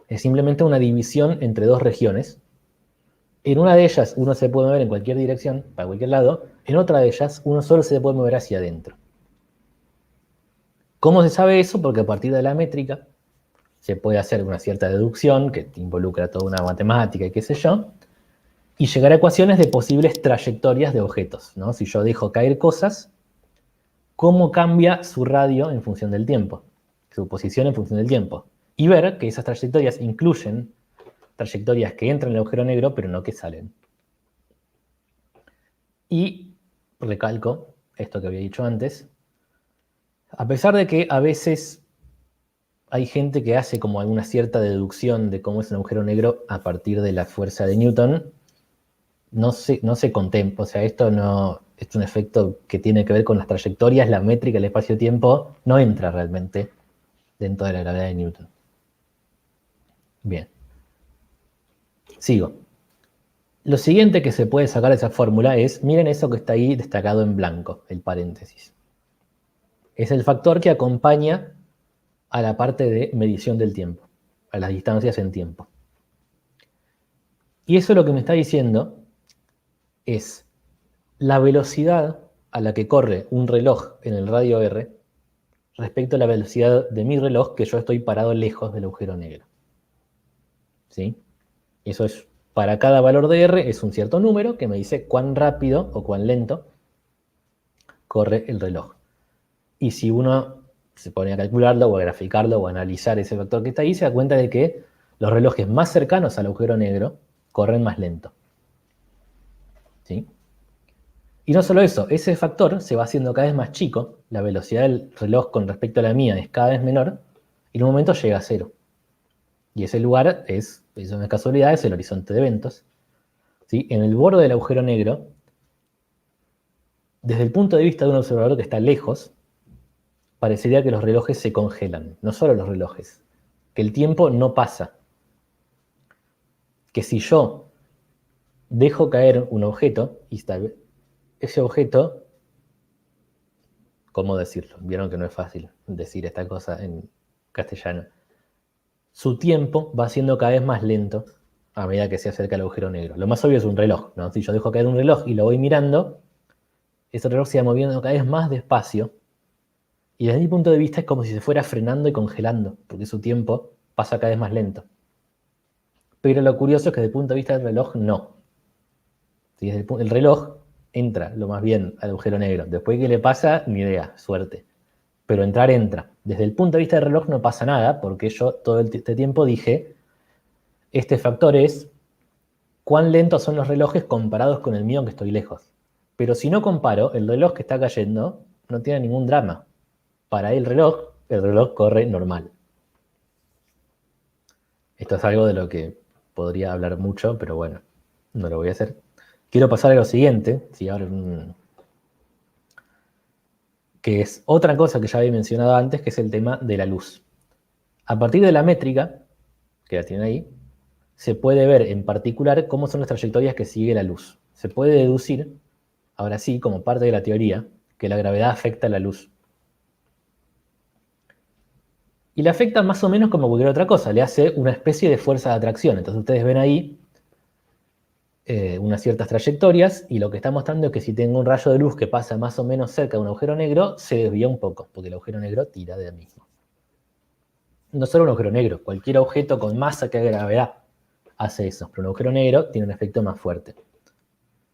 S3: Es simplemente una división entre dos regiones. En una de ellas uno se puede mover en cualquier dirección, para cualquier lado. En otra de ellas uno solo se puede mover hacia adentro. ¿Cómo se sabe eso? Porque a partir de la métrica se puede hacer una cierta deducción que involucra toda una matemática y qué sé yo, y llegar a ecuaciones de posibles trayectorias de objetos, ¿no? Si yo dejo caer cosas, ¿cómo cambia su radio en función del tiempo? Su posición en función del tiempo. Y ver que esas trayectorias incluyen trayectorias que entran en el agujero negro, pero no que salen. Y recalco esto que había dicho antes. A pesar de que a veces hay gente que hace como alguna cierta deducción de cómo es un agujero negro a partir de la fuerza de Newton, no se contempla. O sea, esto no es un efecto que tiene que ver con las trayectorias, la métrica, el espacio-tiempo, no entra realmente dentro de la gravedad de Newton. Bien. Sigo. Lo siguiente que se puede sacar de esa fórmula es, miren eso que está ahí destacado en blanco, el paréntesis. Es el factor que acompaña a la parte de medición del tiempo, a las distancias en tiempo. Y eso lo que me está diciendo es la velocidad a la que corre un reloj en el radio R respecto a la velocidad de mi reloj que yo estoy parado lejos del agujero negro. ¿Sí? Eso es, para cada valor de R es un cierto número que me dice cuán rápido o cuán lento corre el reloj. Y si uno se pone a calcularlo o a graficarlo o a analizar ese factor que está ahí, se da cuenta de que los relojes más cercanos al agujero negro corren más lento. ¿Sí? Y no solo eso, ese factor se va haciendo cada vez más chico, la velocidad del reloj con respecto a la mía es cada vez menor, y en un momento llega a cero. Y ese lugar es una casualidad, es el horizonte de eventos. ¿Sí? En el borde del agujero negro, desde el punto de vista de un observador que está lejos, parecería que los relojes se congelan. No solo los relojes, que el tiempo no pasa. Que si yo dejo caer un objeto, y ese objeto, ¿cómo decirlo? Vieron que no es fácil decir esta cosa en castellano. Su tiempo va siendo cada vez más lento a medida que se acerca al agujero negro. Lo más obvio es un reloj, ¿no? Si yo dejo caer un reloj y lo voy mirando, ese reloj se va moviendo cada vez más despacio, y desde mi punto de vista es como si se fuera frenando y congelando, porque su tiempo pasa cada vez más lento. Pero lo curioso es que desde el punto de vista del reloj, no. ¿Sí? El reloj entra lo más bien al agujero negro. Después, ¿qué le pasa? Ni idea, suerte. Pero entrar entra. Desde el punto de vista del reloj no pasa nada, porque yo todo este tiempo dije, este factor es cuán lentos son los relojes comparados con el mío que estoy lejos. Pero si no comparo, el reloj que está cayendo no tiene ningún drama. Para el reloj corre normal. Esto es algo de lo que podría hablar mucho, pero bueno, no lo voy a hacer. Quiero pasar a lo siguiente, ¿sí? Ahora, que es otra cosa que ya había mencionado antes, que es el tema de la luz. A partir de la métrica, que la tienen ahí, se puede ver en particular cómo son las trayectorias que sigue la luz. Se puede deducir, ahora sí, como parte de la teoría, que la gravedad afecta a la luz. Y le afecta más o menos como cualquier otra cosa, le hace una especie de fuerza de atracción. Entonces ustedes ven ahí unas ciertas trayectorias, y lo que está mostrando es que si tengo un rayo de luz que pasa más o menos cerca de un agujero negro, se desvía un poco, porque el agujero negro tira de él mismo. No solo un agujero negro, cualquier objeto con masa que haga gravedad hace eso, pero un agujero negro tiene un efecto más fuerte.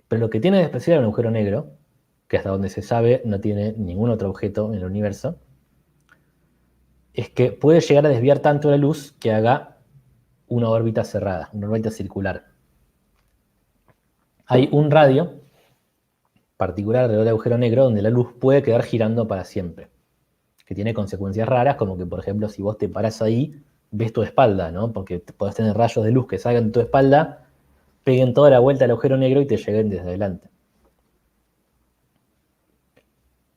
S3: Pero lo que tiene de especial un agujero negro, que hasta donde se sabe no tiene ningún otro objeto en el universo, es que puede llegar a desviar tanto la luz que haga una órbita cerrada, una órbita circular. Hay un radio particular alrededor del agujero negro donde la luz puede quedar girando para siempre, que tiene consecuencias raras, como que, por ejemplo, si vos te parás ahí, ves tu espalda, ¿no? Porque podés tener rayos de luz que salgan de tu espalda, peguen toda la vuelta al agujero negro y te lleguen desde adelante.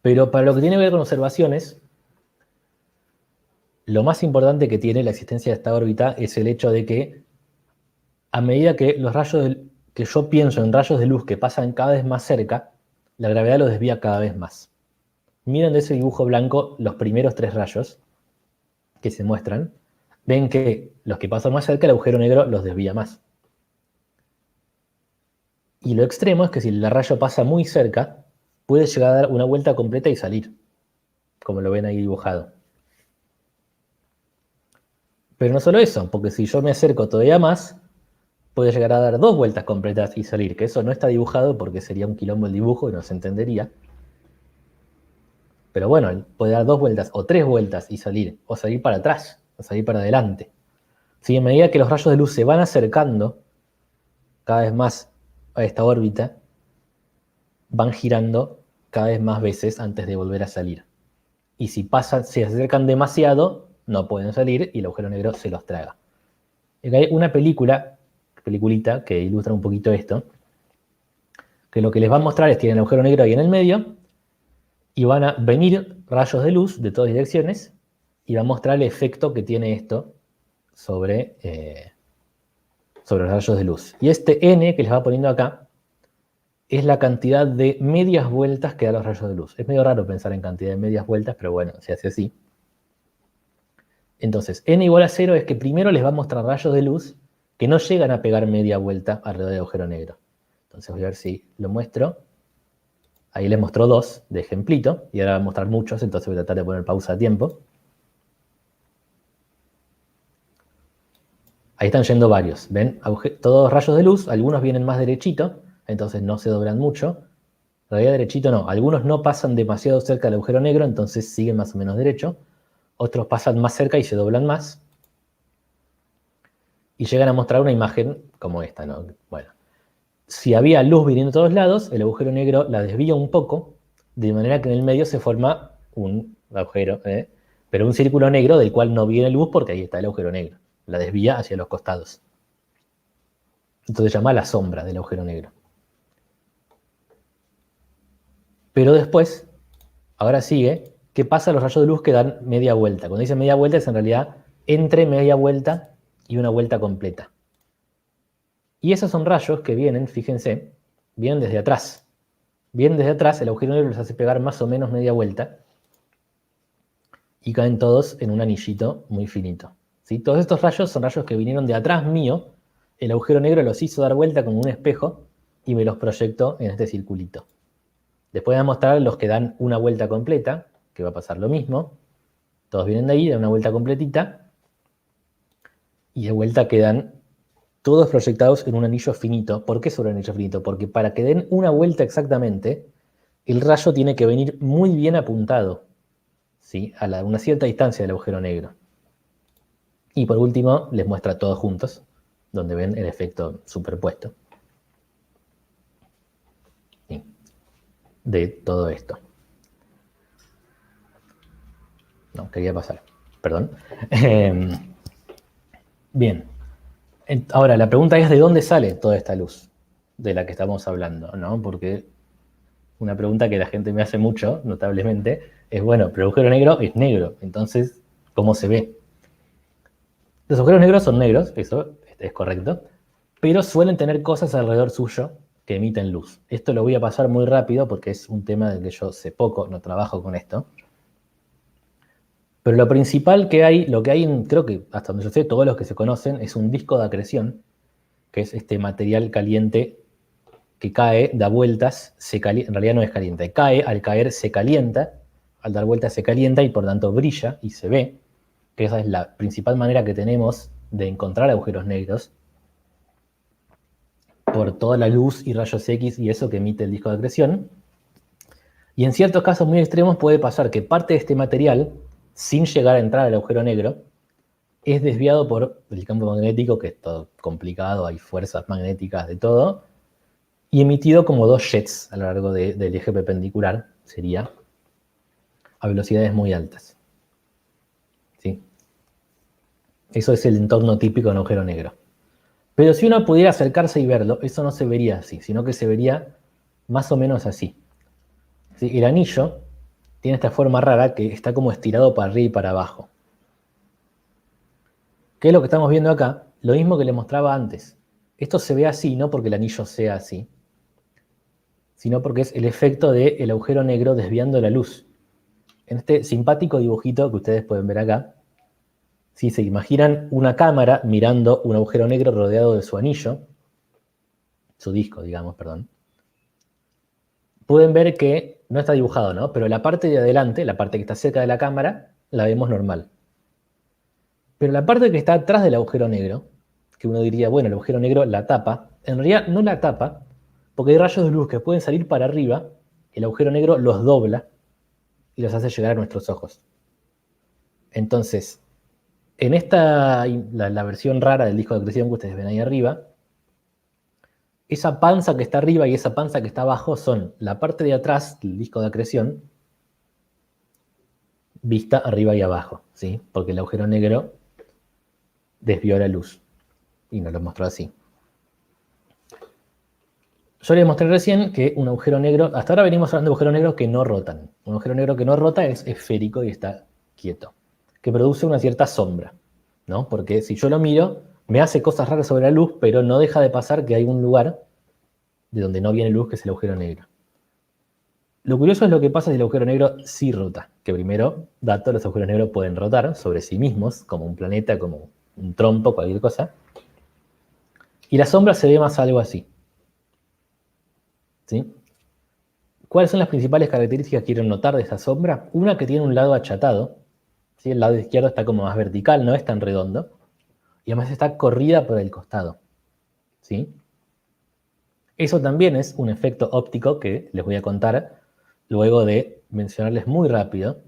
S3: Pero para lo que tiene que ver con observaciones, lo más importante que tiene la existencia de esta órbita es el hecho de que, a medida que los rayos que yo pienso en rayos de luz que pasan cada vez más cerca, la gravedad los desvía cada vez más. Miren de ese dibujo blanco los primeros 3 rayos que se muestran. Ven que los que pasan más cerca, el agujero negro los desvía más. Y lo extremo es que si el rayo pasa muy cerca, puede llegar a dar una vuelta completa y salir, como lo ven ahí dibujado. Pero no solo eso, porque si yo me acerco todavía más, puede llegar a dar 2 vueltas completas y salir, que eso no está dibujado porque sería un quilombo el dibujo y no se entendería. Pero bueno, puede dar 2 vueltas o 3 vueltas y salir, o salir para atrás, o salir para adelante. Si a medida que los rayos de luz se van acercando cada vez más a esta órbita, van girando cada vez más veces antes de volver a salir. Y si se acercan demasiado, no pueden salir y el agujero negro se los traga. Hay una peliculita que ilustra un poquito esto, que lo que les va a mostrar es que tienen el agujero negro ahí en el medio y van a venir rayos de luz de todas direcciones y va a mostrar el efecto que tiene esto sobre los rayos de luz. Y este n que les va poniendo acá es la cantidad de medias vueltas que da los rayos de luz. Es medio raro pensar en cantidad de medias vueltas, pero bueno, se hace así. Entonces, n igual a 0 es que primero les va a mostrar rayos de luz que no llegan a pegar media vuelta alrededor del agujero negro. Entonces voy a ver si lo muestro. Ahí les mostró 2 de ejemplito, y ahora va a mostrar muchos, entonces voy a tratar de poner pausa a tiempo. Ahí están yendo varios, ¿ven? Todos rayos de luz, algunos vienen más derechito, entonces no se doblan mucho. En realidad derechito no, algunos no pasan demasiado cerca del agujero negro, entonces siguen más o menos derecho. Otros pasan más cerca y se doblan más. Y llegan a mostrar una imagen como esta, ¿no? Bueno, si había luz viniendo de todos lados, el agujero negro la desvía un poco, de manera que en el medio se forma un agujero, pero un círculo negro del cual no viene luz porque ahí está el agujero negro. La desvía hacia los costados. Entonces se llama la sombra del agujero negro. Pero después, ahora sigue, ¿qué pasa a los rayos de luz que dan media vuelta? Cuando dice media vuelta es en realidad entre media vuelta y una vuelta completa. Y esos son rayos que vienen, fíjense, vienen desde atrás. Vienen desde atrás, el agujero negro los hace pegar más o menos media vuelta y caen todos en un anillito muy finito. ¿Sí? Todos estos rayos son rayos que vinieron de atrás mío, el agujero negro los hizo dar vuelta como un espejo y me los proyectó en este circulito. Después voy a mostrar los que dan una vuelta completa, que va a pasar lo mismo. Todos vienen de ahí, dan una vuelta completita y de vuelta quedan todos proyectados en un anillo finito. ¿Por qué sobre un anillo finito? Porque para que den una vuelta exactamente, el rayo tiene que venir muy bien apuntado, ¿sí? A una cierta distancia del agujero negro. Y por último, les muestra todos juntos, donde ven el efecto superpuesto. ¿Sí? De todo esto. No, quería pasar. Perdón. Bien. Ahora, la pregunta es ¿de dónde sale toda esta luz de la que estamos hablando? ¿No? Porque una pregunta que la gente me hace mucho, notablemente, es, bueno, pero el agujero negro es negro, entonces, ¿cómo se ve? Los agujeros negros son negros, eso es correcto, pero suelen tener cosas alrededor suyo que emiten luz. Esto lo voy a pasar muy rápido porque es un tema del que yo sé poco, no trabajo con esto. Pero lo principal que hay, lo que hay, creo que hasta donde yo sé, todos los que se conocen, es un disco de acreción, que es este material caliente que cae, da vueltas, en realidad no es caliente, cae, al caer se calienta, al dar vueltas se calienta y por tanto brilla y se ve, que esa es la principal manera que tenemos de encontrar agujeros negros, por toda la luz y rayos X y eso que emite el disco de acreción. Y en ciertos casos muy extremos puede pasar que parte de este material, sin llegar a entrar al agujero negro, es desviado por el campo magnético, que es todo complicado, hay fuerzas magnéticas de todo, y emitido como dos jets a lo largo del eje perpendicular, sería, a velocidades muy altas. ¿Sí? Eso es el entorno típico de un agujero negro. Pero si uno pudiera acercarse y verlo, eso no se vería así, sino que se vería más o menos así. ¿Sí? El anillo tiene esta forma rara que está como estirado para arriba y para abajo. ¿Qué es lo que estamos viendo acá? Lo mismo que les mostraba antes. Esto se ve así, no porque el anillo sea así, sino porque es el efecto del agujero negro desviando la luz. En este simpático dibujito que ustedes pueden ver acá, si se imaginan una cámara mirando un agujero negro rodeado de su anillo, su disco, digamos, perdón, pueden ver que no está dibujado, ¿no? Pero la parte de adelante, la parte que está cerca de la cámara, la vemos normal. Pero la parte que está atrás del agujero negro, que uno diría, bueno, el agujero negro la tapa, en realidad no la tapa, porque hay rayos de luz que pueden salir para arriba, el agujero negro los dobla y los hace llegar a nuestros ojos. Entonces, en esta, la versión rara del disco de acreción que ustedes ven ahí arriba, esa panza que está arriba y esa panza que está abajo son la parte de atrás del disco de acreción vista arriba y abajo, ¿sí? Porque el agujero negro desvió la luz y nos lo mostró así. Yo les mostré recién que un agujero negro, hasta ahora venimos hablando de agujeros negros que no rotan. Un agujero negro que no rota es esférico y está quieto, que produce una cierta sombra, ¿no? Porque si yo lo miro, me hace cosas raras sobre la luz, pero no deja de pasar que hay un lugar de donde no viene luz, que es el agujero negro. Lo curioso es lo que pasa si el agujero negro sí rota, que primero, dato, los agujeros negros pueden rotar sobre sí mismos, como un planeta, como un trompo, cualquier cosa, y la sombra se ve más algo así. ¿Sí? ¿Cuáles son las principales características que quieren notar de esa sombra? Una, que tiene un lado achatado, ¿sí? El lado izquierdo está como más vertical, no es tan redondo, y además está corrida por el costado, ¿sí? Eso también es un efecto óptico que les voy a contar luego de mencionarles muy rápido,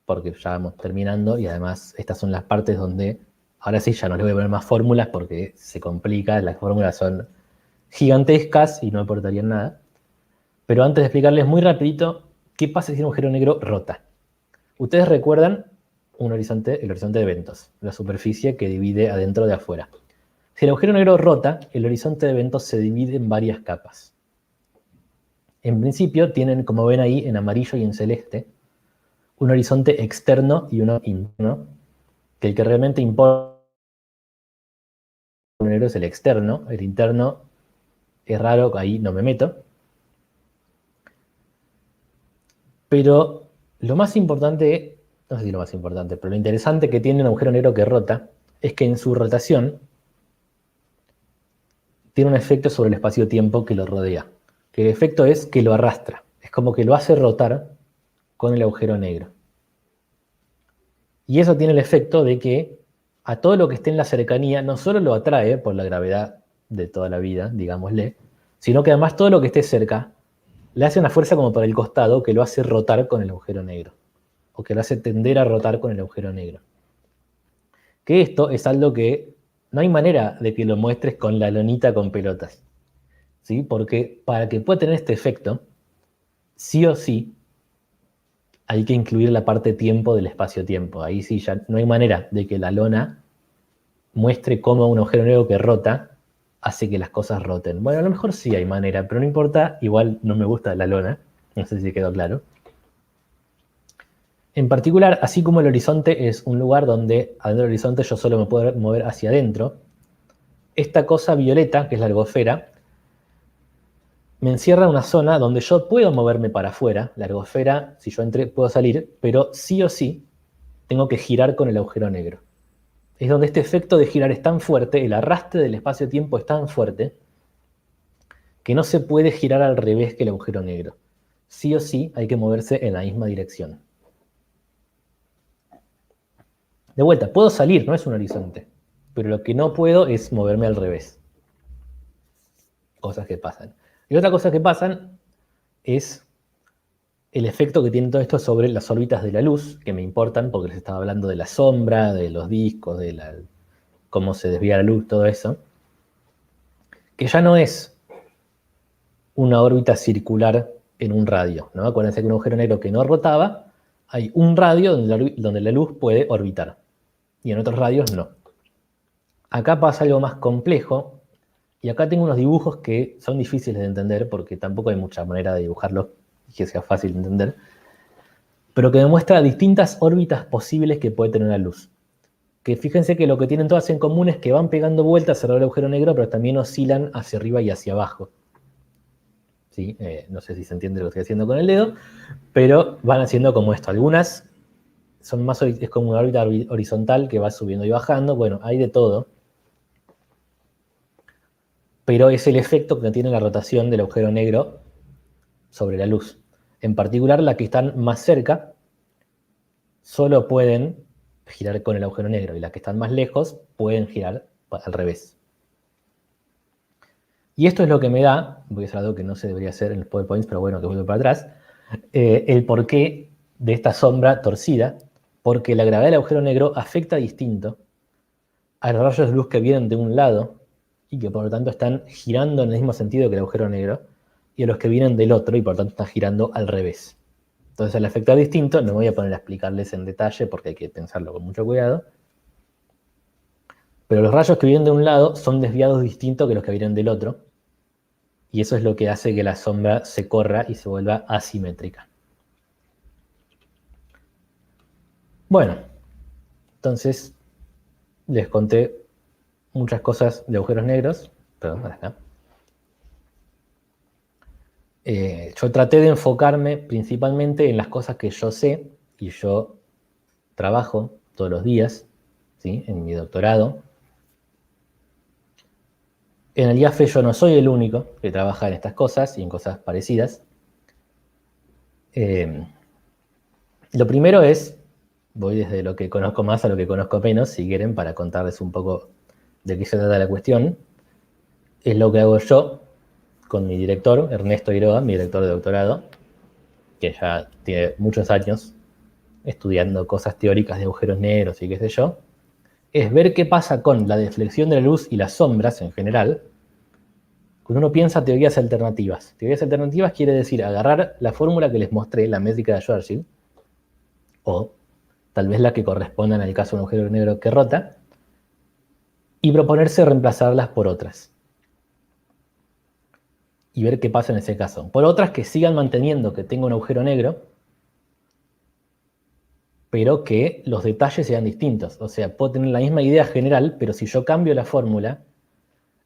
S3: porque ya vamos terminando, y además estas son las partes donde, ahora sí ya no les voy a poner más fórmulas porque se complica, las fórmulas son gigantescas y no aportarían nada. Pero antes de explicarles muy rapidito qué pasa si un agujero negro rota. Ustedes recuerdan el horizonte de eventos, la superficie que divide adentro de afuera. Si el agujero negro rota, el horizonte de eventos se divide en varias capas. En principio tienen, como ven ahí en amarillo y en celeste, un horizonte externo y uno interno, que el que realmente importa el agujero negro es el externo, el interno es raro, ahí no me meto. Pero lo más importante, no sé si lo más importante, pero lo interesante que tiene un agujero negro que rota es que en su rotación tiene un efecto sobre el espacio-tiempo que lo rodea. Que el efecto es que lo arrastra. Es como que lo hace rotar con el agujero negro. Y eso tiene el efecto de que a todo lo que esté en la cercanía no solo lo atrae por la gravedad de toda la vida, digámosle, sino que además todo lo que esté cerca le hace una fuerza como para el costado que lo hace rotar con el agujero negro. O que lo hace tender a rotar con el agujero negro. Que esto es algo que no hay manera de que lo muestres con la lonita con pelotas. ¿Sí? Porque para que pueda tener este efecto, sí o sí, hay que incluir la parte tiempo del espacio-tiempo. Ahí sí ya no hay manera de que la lona muestre cómo un agujero negro que rota hace que las cosas roten. Bueno, a lo mejor sí hay manera, pero no importa, igual no me gusta la lona. No sé si quedó claro. En particular, así como el horizonte es un lugar donde adentro del horizonte yo solo me puedo mover hacia adentro, esta cosa violeta, que es la ergosfera, me encierra en una zona donde yo puedo moverme para afuera. La ergosfera, si yo entré, puedo salir, pero sí o sí tengo que girar con el agujero negro. Es donde este efecto de girar es tan fuerte, el arrastre del espacio-tiempo es tan fuerte, que no se puede girar al revés que el agujero negro. Sí o sí hay que moverse en la misma dirección. De vuelta, puedo salir, no es un horizonte, pero lo que no puedo es moverme al revés. Cosas que pasan. Y otra cosa que pasan es el efecto que tiene todo esto sobre las órbitas de la luz, que me importan porque les estaba hablando de la sombra, de los discos, de cómo se desvía la luz, todo eso, que ya no es una órbita circular en un radio, ¿no? Acuérdense que un agujero negro que no rotaba, hay un radio donde la luz puede orbitar, y en otros radios no. Acá pasa algo más complejo, y acá tengo unos dibujos que son difíciles de entender, porque tampoco hay mucha manera de dibujarlos y que sea fácil de entender, pero que demuestra distintas órbitas posibles que puede tener la luz. Que fíjense que lo que tienen todas en común es que van pegando vueltas alrededor del agujero negro, pero también oscilan hacia arriba y hacia abajo. ¿Sí? No sé si se entiende lo que estoy haciendo con el dedo, pero van haciendo como esto. Algunas son más, es como una órbita horizontal que va subiendo y bajando. Bueno, hay de todo. Pero es el efecto que tiene la rotación del agujero negro sobre la luz. En particular, las que están más cerca solo pueden girar con el agujero negro, y las que están más lejos pueden girar al revés. Y esto es lo que me da, voy a hacer algo que no se debería hacer en los PowerPoints, pero bueno, que vuelvo para atrás, el porqué de esta sombra torcida, porque la gravedad del agujero negro afecta distinto a los rayos de luz que vienen de un lado y que por lo tanto están girando en el mismo sentido que el agujero negro, y a los que vienen del otro y por lo tanto están girando al revés. Entonces, al afectar distinto, no me voy a poner a explicarles en detalle porque hay que pensarlo con mucho cuidado, pero los rayos que vienen de un lado son desviados distintos que los que vienen del otro, y eso es lo que hace que la sombra se corra y se vuelva asimétrica. Bueno, entonces les conté muchas cosas de agujeros negros. Perdón, para acá. Yo traté de enfocarme principalmente en las cosas que yo sé y yo trabajo todos los días, ¿sí? En mi doctorado. En el IAFE yo no soy el único que trabaja en estas cosas y en cosas parecidas. Lo primero es, voy desde lo que conozco más a lo que conozco menos, si quieren, para contarles un poco de qué se trata la cuestión. Es lo que hago yo con mi director, Ernesto Iroa, mi director de doctorado, que ya tiene muchos años estudiando cosas teóricas de agujeros negros y qué sé yo, es ver qué pasa con la deflexión de la luz y las sombras en general cuando uno piensa teorías alternativas. Teorías alternativas quiere decir agarrar la fórmula que les mostré, la métrica de Schwarzschild, o tal vez la que correspondan al caso de un agujero negro que rota, y proponerse reemplazarlas por otras. Y ver qué pasa en ese caso. Por otras que sigan manteniendo que tengo un agujero negro, pero que los detalles sean distintos. O sea, puedo tener la misma idea general, pero si yo cambio la fórmula,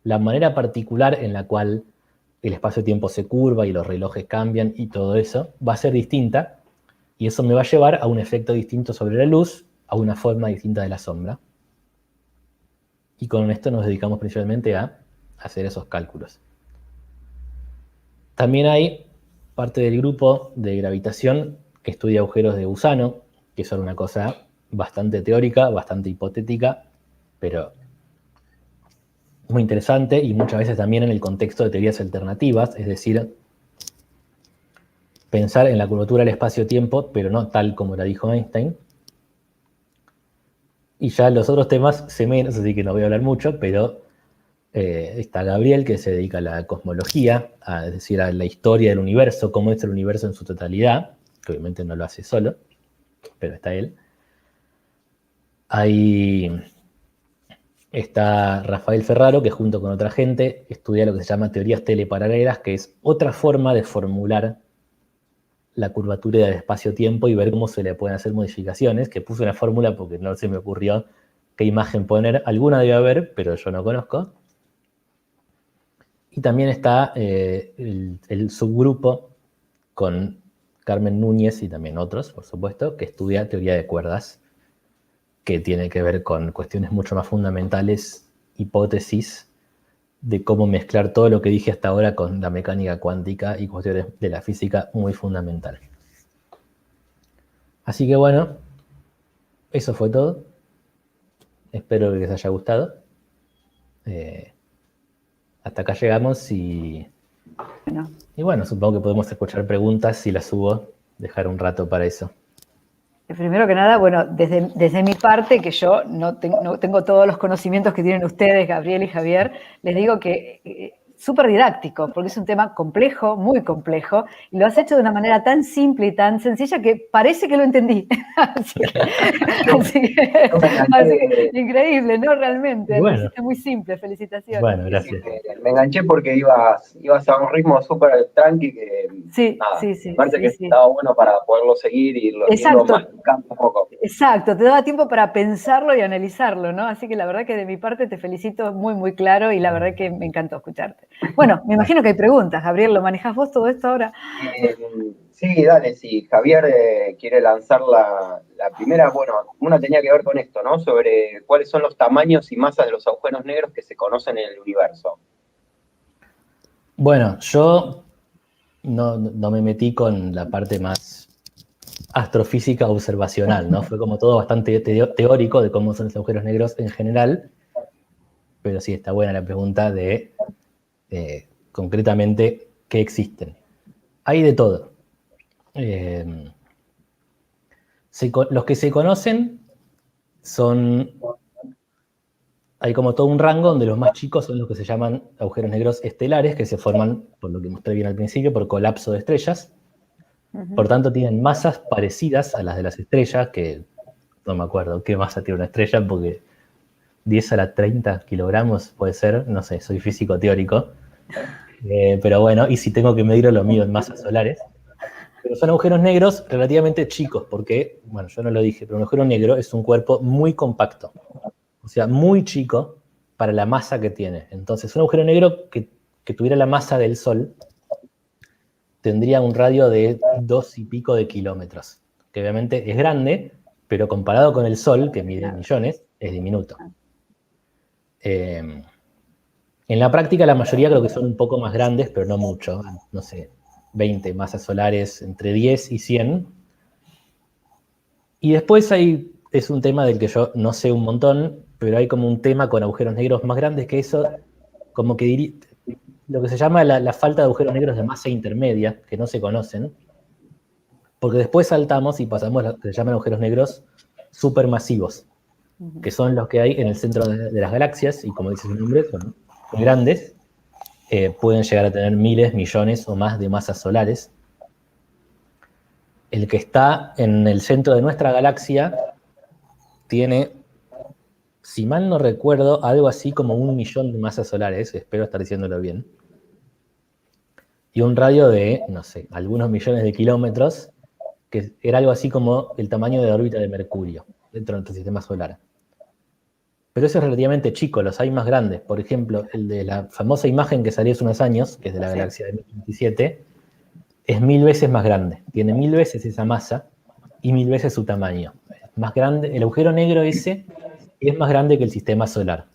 S3: la manera particular en la cual el espacio-tiempo se curva y los relojes cambian y todo eso, va a ser distinta, y eso me va a llevar a un efecto distinto sobre la luz, a una forma distinta de la sombra. Y con esto nos dedicamos principalmente a hacer esos cálculos. También hay parte del grupo de gravitación que estudia agujeros de gusano, que son una cosa bastante teórica, bastante hipotética, pero muy interesante, y muchas veces también en el contexto de teorías alternativas, es decir, pensar en la curvatura del espacio-tiempo, pero no tal como la dijo Einstein. Y ya los otros temas sé menos, así que no voy a hablar mucho, pero está Gabriel, que se dedica a la cosmología, es decir, a la historia del universo, cómo es el universo en su totalidad, que obviamente no lo hace solo, pero está él. Ahí está Rafael Ferraro, que junto con otra gente estudia lo que se llama teorías teleparalelas, que es otra forma de formular la curvatura del espacio-tiempo y ver cómo se le pueden hacer modificaciones, que puse una fórmula porque no se me ocurrió qué imagen poner. Alguna debe haber, pero yo no conozco. Y también está el subgrupo con Carmen Núñez y también otros, por supuesto, que estudia teoría de cuerdas, que tiene que ver con cuestiones mucho más fundamentales, hipótesis de cómo mezclar todo lo que dije hasta ahora con la mecánica cuántica y cuestiones de la física muy fundamental. Así que bueno, eso fue todo. Espero que les haya gustado. Hasta acá llegamos y bueno, supongo que podemos escuchar preguntas si las subo, dejar un rato para eso.
S1: Primero que nada, bueno, desde mi parte, que yo no tengo todos los conocimientos que tienen ustedes, Gabriel y Javier, les digo que súper didáctico, porque es un tema complejo, muy complejo, y lo has hecho de una manera tan simple y tan sencilla que parece que lo entendí. así que increíble, ¿no? Realmente,
S3: bueno,
S1: lo hiciste muy simple, felicitaciones.
S3: Bueno, gracias.
S2: Me enganché porque ibas a un ritmo súper tranqui que
S1: sí,
S2: parece que estaba bueno para poderlo seguir y irlo masticando un poco.
S1: Exacto, te daba tiempo para pensarlo y analizarlo, ¿no? Así que la verdad que de mi parte te felicito muy, muy claro y la verdad que me encantó escucharte. Bueno, me imagino que hay preguntas, Gabriel, ¿lo manejás vos todo esto ahora?
S2: Sí, dale, sí. Javier quiere lanzar la primera, bueno, una tenía que ver con esto, ¿no? Sobre cuáles son los tamaños y masas de los agujeros negros que se conocen en el universo.
S3: Bueno, yo no me metí con la parte más astrofísica observacional, ¿no? Fue como todo bastante teórico de cómo son los agujeros negros en general, pero sí está buena la pregunta de concretamente qué existen. Hay de todo. Los que se conocen son... Hay como todo un rango donde los más chicos son los que se llaman agujeros negros estelares, que se forman, por lo que mostré bien al principio, por colapso de estrellas. Por tanto, tienen masas parecidas a las de las estrellas, que no me acuerdo qué masa tiene una estrella, porque 10 a la 30 kilogramos puede ser, no sé, soy físico teórico. Pero bueno, y si tengo que medirlo, lo mido en masas solares. Pero son agujeros negros relativamente chicos, porque, bueno, yo no lo dije, pero un agujero negro es un cuerpo muy compacto. O sea, muy chico para la masa que tiene. Entonces, un agujero negro que tuviera la masa del Sol tendría un radio de 2 y pico de kilómetros, que obviamente es grande, pero comparado con el Sol, que mide millones, es diminuto. En la práctica, la mayoría creo que son un poco más grandes, pero no mucho. No sé, 20 masas solares, entre 10 y 100. Y después es un tema del que yo no sé un montón, pero hay como un tema con agujeros negros más grandes que eso, como que lo que se llama la falta de agujeros negros de masa intermedia, que no se conocen, porque después saltamos y pasamos a lo que se llaman agujeros negros supermasivos, que son los que hay en el centro de las galaxias, y como dice su nombre, son muy grandes, pueden llegar a tener miles, millones o más de masas solares. El que está en el centro de nuestra galaxia tiene, si mal no recuerdo, algo así como 1 millón de masas solares, espero estar diciéndolo bien, y un radio de, no sé, algunos millones de kilómetros, que era algo así como el tamaño de la órbita de Mercurio, dentro de nuestro sistema solar. Pero eso es relativamente chico, los hay más grandes. Por ejemplo, el de la famosa imagen que salió hace unos años, que es de la galaxia de 1027, es 1000 veces más grande. Tiene 1000 veces esa masa y 1000 veces su tamaño. Es más grande, el agujero negro ese es más grande que el sistema solar.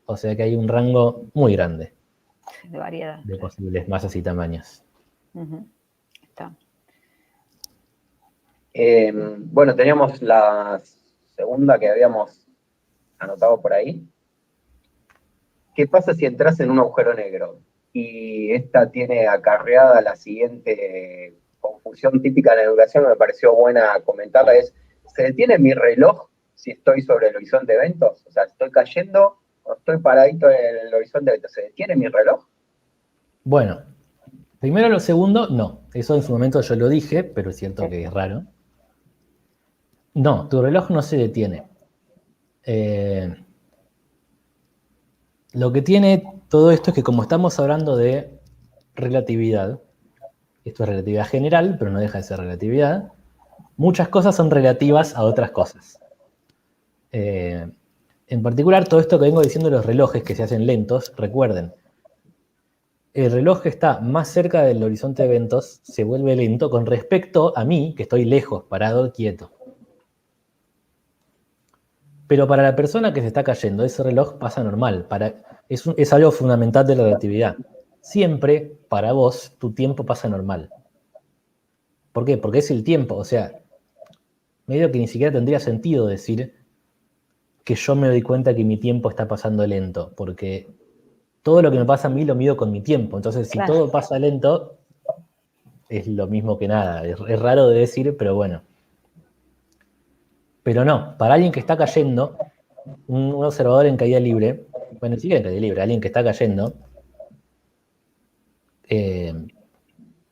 S3: O sea que hay un rango muy grande
S1: de variedad
S3: de posibles masas y tamaños.
S1: Está.
S2: Bueno, teníamos la segunda que habíamos anotado por ahí. ¿Qué pasa si entras en un agujero negro? Y esta tiene acarreada la siguiente confusión típica de la educación que me pareció buena comentarla, es, ¿se detiene mi reloj si estoy sobre el horizonte de eventos? O sea, ¿estoy cayendo o estoy paradito en el horizonte de eventos? ¿Se detiene mi reloj?
S3: Bueno, primero lo segundo, no. Eso en su momento yo lo dije, pero es cierto que es raro. No, tu reloj no se detiene. Lo que tiene todo esto es que como estamos hablando de relatividad, esto es relatividad general, pero no deja de ser relatividad, muchas cosas son relativas a otras cosas. En particular, todo esto que vengo diciendo de los relojes que se hacen lentos, recuerden, el reloj que está más cerca del horizonte de eventos se vuelve lento con respecto a mí, que estoy lejos, parado, quieto. Pero para la persona que se está cayendo, ese reloj pasa normal. Es algo fundamental de la relatividad. Siempre, para vos, tu tiempo pasa normal. ¿Por qué? Porque es el tiempo. O sea, medio que ni siquiera tendría sentido decir que yo me doy cuenta que mi tiempo está pasando lento. Porque todo lo que me pasa a mí lo mido con mi tiempo. Entonces, si
S1: Claro.
S3: todo pasa lento, es lo mismo que nada. Es raro de decir, pero bueno. Pero no, para alguien que está cayendo, un observador en caída libre, bueno, ni siquiera en caída libre, alguien que está cayendo,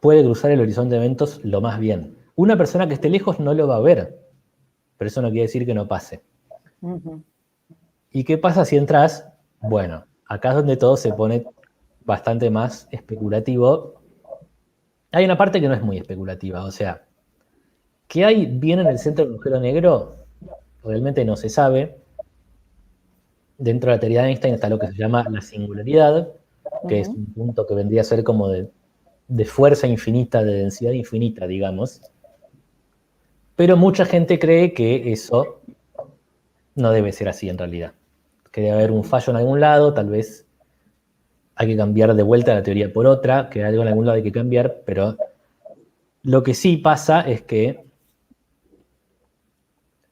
S3: puede cruzar el horizonte de eventos lo más bien. Una persona que esté lejos no lo va a ver, pero eso no quiere decir que no pase.
S1: Ujú.
S3: ¿Y qué pasa si entras? Bueno, acá es donde todo se pone bastante más especulativo. Hay una parte que no es muy especulativa, o sea, ¿qué hay bien en el centro del agujero negro? Realmente no se sabe. Dentro de la teoría de Einstein está lo que se llama la singularidad, que es un punto que vendría a ser como de fuerza infinita, de densidad infinita, digamos. Pero mucha gente cree que eso no debe ser así en realidad. Que debe haber un fallo en algún lado, tal vez hay que cambiar de vuelta la teoría por otra, que algo en algún lado hay que cambiar, pero lo que sí pasa es que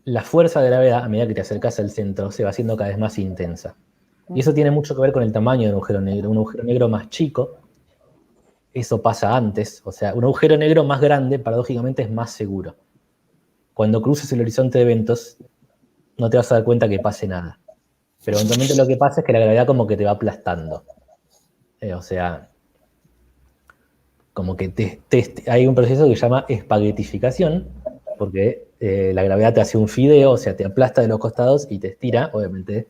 S3: la fuerza de gravedad, a medida que te acercas al centro, se va haciendo cada vez más intensa. Y eso tiene mucho que ver con el tamaño de un agujero negro. Un agujero negro más chico, eso pasa antes. O sea, un agujero negro más grande, paradójicamente, es más seguro. Cuando cruces el horizonte de eventos, no te vas a dar cuenta que pase nada. Pero eventualmente lo que pasa es que la gravedad como que te va aplastando. O sea, como que hay un proceso que se llama espaguetificación, porque la gravedad te hace un fideo, o sea, te aplasta de los costados y te estira. Obviamente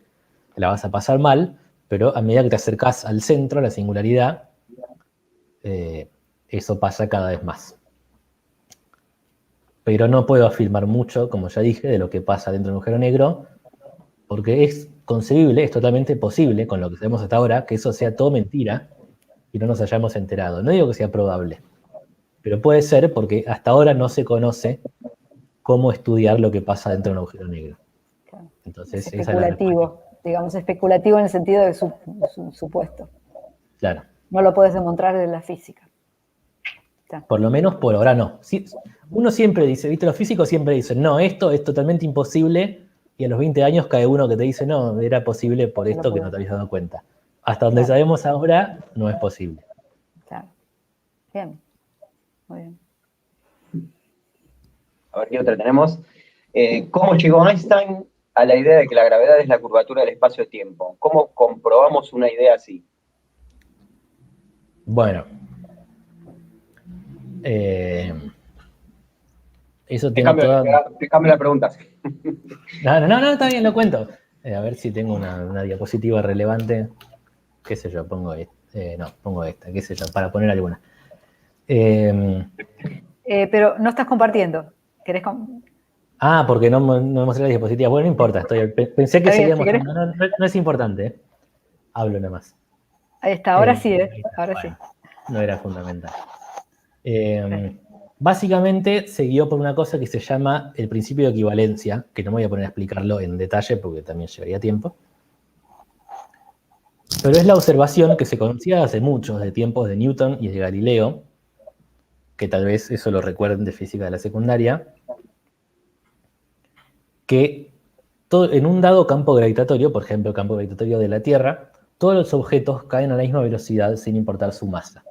S3: la vas a pasar mal, pero a medida que te acercás al centro, a la singularidad, eso pasa cada vez más. Pero no puedo afirmar mucho, como ya dije, de lo que pasa dentro de un agujero negro, porque es concebible, es totalmente posible, con lo que sabemos hasta ahora, que eso sea todo mentira y no nos hayamos enterado. No digo que sea probable, pero puede ser porque hasta ahora no se conoce cómo estudiar lo que pasa dentro de un agujero negro.
S1: Claro.
S3: Entonces,
S1: Es
S3: esa es la respuesta.
S1: especulativo, digamos, especulativo en el sentido de supuesto.
S3: Claro.
S1: No lo puedes demostrar de la física.
S3: Por lo menos por ahora no. Uno siempre dice, ¿viste? Los físicos siempre dicen, no, esto es totalmente imposible, y a los 20 años cae uno que te dice, no, era posible por esto que no te habías dado cuenta. Hasta donde sabemos ahora, no es posible.
S1: Claro. Bien. Muy bien.
S2: A ver qué otra tenemos. ¿Cómo llegó Einstein a la idea de que la gravedad es la curvatura del espacio-tiempo? ¿Cómo comprobamos una idea así?
S3: Bueno. Eso tiene toda...
S2: Te cambio la pregunta.
S3: No, está bien, lo cuento. A ver si tengo una diapositiva relevante. ¿Qué sé yo? Pongo esta, qué sé yo, para poner alguna.
S1: Pero no estás compartiendo. ¿Querés
S3: porque no mostré la diapositiva. Bueno, no importa. Pensé que seguía mostrando. No es importante. Hablo nada más.
S1: Ahí está, ahora sí, ahora
S3: bueno,
S1: sí.
S3: No era fundamental. Básicamente se guió por una cosa que se llama el principio de equivalencia, que no me voy a poner a explicarlo en detalle porque también llevaría tiempo. Pero es la observación que se conocía hace muchos, de tiempos de Newton y de Galileo, que tal vez eso lo recuerden de física de la secundaria, que en un dado campo gravitatorio, por ejemplo, el campo gravitatorio de la Tierra, todos los objetos caen a la misma velocidad sin importar su masa.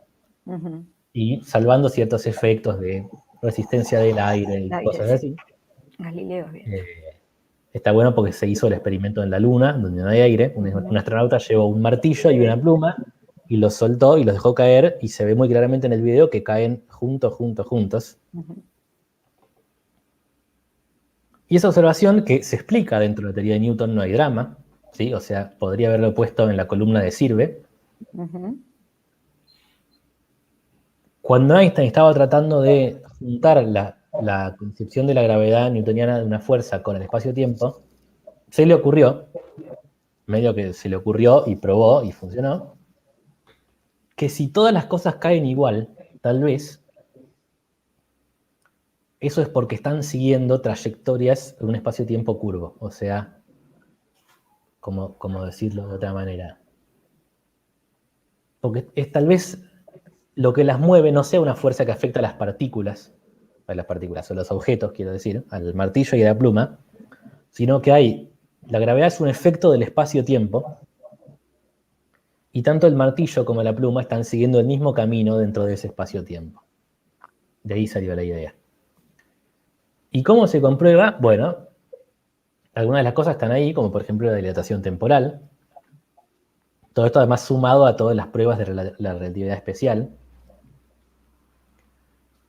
S1: Uh-huh.
S3: Y salvando ciertos efectos de resistencia del aire y cosas así.
S1: Galileo, bien.
S3: Está bueno porque se hizo el experimento en la Luna, donde no hay aire. Un astronauta llevó un martillo y una pluma y los soltó y los dejó caer, y se ve muy claramente en el video que caen juntos. Uh-huh. Y esa observación, que se explica dentro de la teoría de Newton, no hay drama, ¿sí? O sea, podría haberlo puesto en la columna de Sirve. Uh-huh. Cuando Einstein estaba tratando de juntar la concepción de la gravedad newtoniana de una fuerza con el espacio-tiempo, se le ocurrió, medio que se le ocurrió y probó y funcionó, que si todas las cosas caen igual, tal vez, eso es porque están siguiendo trayectorias en un espacio-tiempo curvo. O sea, ¿cómo decirlo de otra manera? Porque es tal vez lo que las mueve no sea una fuerza que afecta a las partículas, o los objetos, quiero decir, al martillo y a la pluma, sino que la gravedad es un efecto del espacio-tiempo, y tanto el martillo como la pluma están siguiendo el mismo camino dentro de ese espacio-tiempo. De ahí salió la idea. ¿Y cómo se comprueba? Bueno, algunas de las cosas están ahí, como por ejemplo la dilatación temporal. Todo esto además sumado a todas las pruebas de la relatividad especial.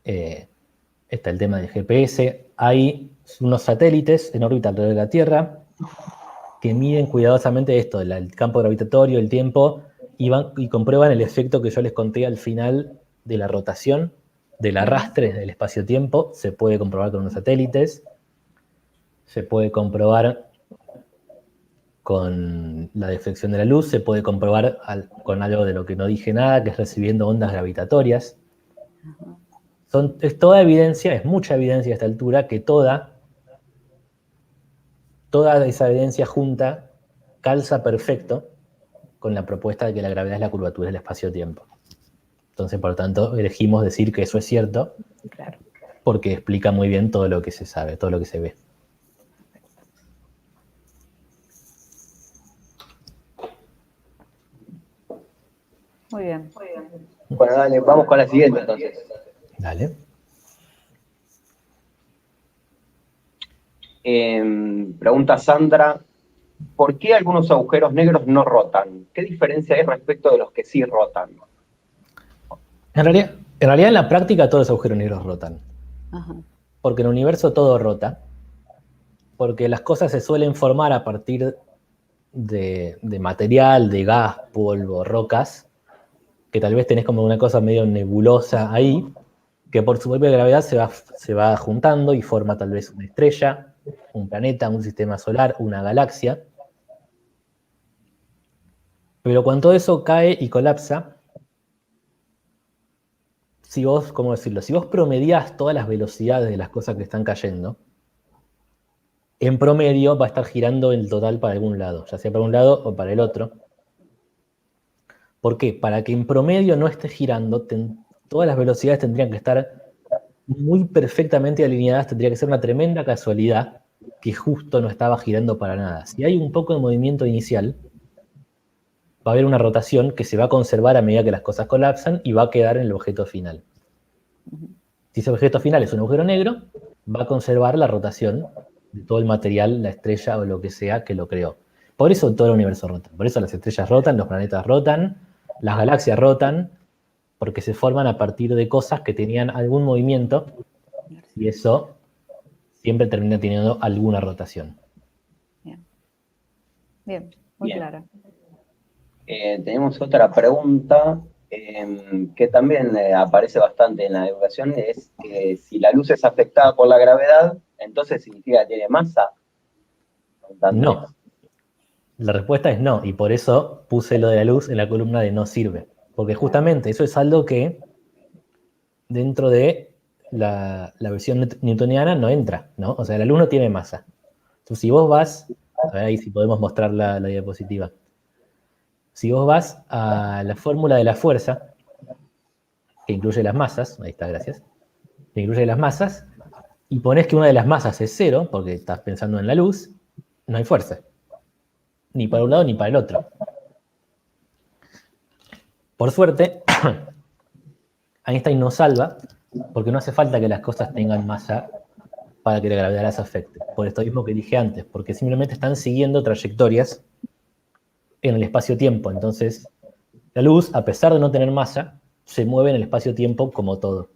S3: Está el tema del GPS. Hay unos satélites en órbita alrededor de la Tierra que miden cuidadosamente esto, el campo gravitatorio, el tiempo, y comprueban el efecto que yo les conté al final de la rotación, del arrastre del espacio-tiempo. Se puede comprobar con unos satélites, se puede comprobar con la deflexión de la luz, se puede comprobar con algo de lo que no dije nada, que es recibiendo ondas gravitatorias. Es toda evidencia, es mucha evidencia a esta altura, que toda esa evidencia junta calza perfecto con la propuesta de que la gravedad es la curvatura del espacio-tiempo. Entonces, por lo tanto, elegimos decir que eso es cierto,
S1: Claro.
S3: porque explica muy bien todo lo que se sabe, todo lo que se ve.
S1: Muy bien.
S2: Bueno, dale, vamos con la siguiente entonces.
S3: Dale.
S2: Pregunta Sandra, ¿por qué algunos agujeros negros no rotan? ¿Qué diferencia hay respecto de los que sí rotan?
S3: En realidad en la práctica todos los agujeros negros rotan.
S1: Ajá.
S3: Porque en el universo todo rota. Porque las cosas se suelen formar a partir de material, de gas, polvo, rocas, que tal vez tenés como una cosa medio nebulosa ahí, que por su propia gravedad se va juntando y forma tal vez una estrella, un planeta, un sistema solar, una galaxia. Pero cuando todo eso cae y colapsa, si vos promediás todas las velocidades de las cosas que están cayendo, en promedio va a estar girando el total para algún lado, ya sea para un lado o para el otro. ¿Por qué? Para que en promedio no esté girando, todas las velocidades tendrían que estar muy perfectamente alineadas, tendría que ser una tremenda casualidad que justo no estaba girando para nada. Si hay un poco de movimiento inicial, va a haber una rotación que se va a conservar a medida que las cosas colapsan y va a quedar en el objeto final. Si ese objeto final es un agujero negro, va a conservar la rotación de todo el material, la estrella o lo que sea que lo creó. Por eso todo el universo rota. Por eso las estrellas rotan, los planetas rotan, las galaxias rotan, porque se forman a partir de cosas que tenían algún movimiento y eso siempre termina teniendo alguna rotación.
S1: Bien, muy clara.
S2: Tenemos otra pregunta que también aparece bastante en la educación, es que si la luz es afectada por la gravedad, entonces significa que tiene masa.
S3: No. La respuesta es no, y por eso puse lo de la luz en la columna de no sirve. Porque justamente eso es algo que dentro de la versión newtoniana no entra, ¿no? O sea, la luz no tiene masa. Entonces, si vos vas, a ver ahí si podemos mostrar la diapositiva. Si vos vas a la fórmula de la fuerza, que incluye las masas, ahí está, gracias, que incluye las masas, y pones que una de las masas es 0, porque estás pensando en la luz, no hay fuerza. Ni para un lado ni para el otro. Por suerte, Einstein nos salva, porque no hace falta que las cosas tengan masa para que la gravedad las afecte. Por esto mismo que dije antes, porque simplemente están siguiendo trayectorias en el espacio-tiempo. Entonces, la luz, a pesar de no tener masa, se mueve en el espacio-tiempo como todo.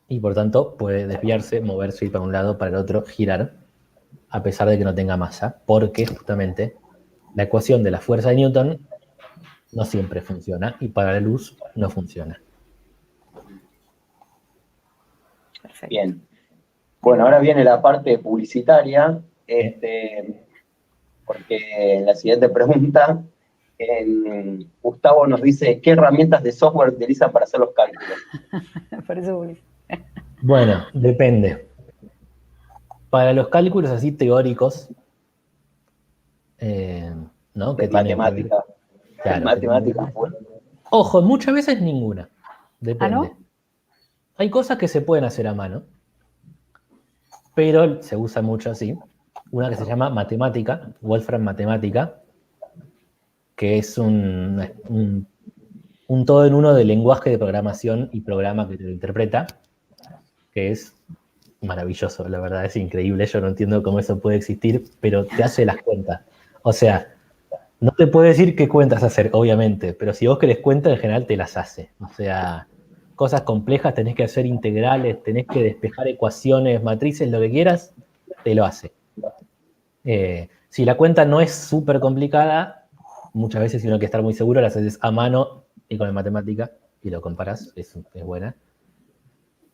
S3: Y por tanto, puede desviarse, moverse, ir para un lado, para el otro, girar, a pesar de que no tenga masa, porque justamente la ecuación de la fuerza de Newton no siempre funciona y para la luz no funciona.
S1: Perfecto.
S2: Bien. Bueno, ahora viene la parte publicitaria, porque en la siguiente pregunta, Gustavo nos dice, ¿qué herramientas de software utilizan para hacer los cálculos?
S1: Por eso publicidad.
S3: Bueno, depende. Para los cálculos así teóricos, ¿no?
S2: De
S3: Que tienen que ver-
S2: matemática.
S3: claro,
S2: Matemática. Bueno.
S3: Ojo, muchas veces ninguna. Depende.
S1: ¿Ah, no?
S3: Hay cosas que se pueden hacer a mano, pero se usa mucho así. Una que se llama matemática, Wolfram Matemática, que es un todo en uno de lenguaje de programación y programa que te lo interpreta, que es maravilloso, la verdad, es increíble. Yo no entiendo cómo eso puede existir, pero te hace las cuentas. O sea, no te puede decir qué cuentas hacer, obviamente, pero si vos querés cuentas, en general te las hace. O sea, cosas complejas, tenés que hacer integrales, tenés que despejar ecuaciones, matrices, lo que quieras, te lo hace. Si la cuenta no es súper complicada, muchas veces si uno hay que estar muy seguro, las haces a mano y con la matemática y lo comparas, es buena.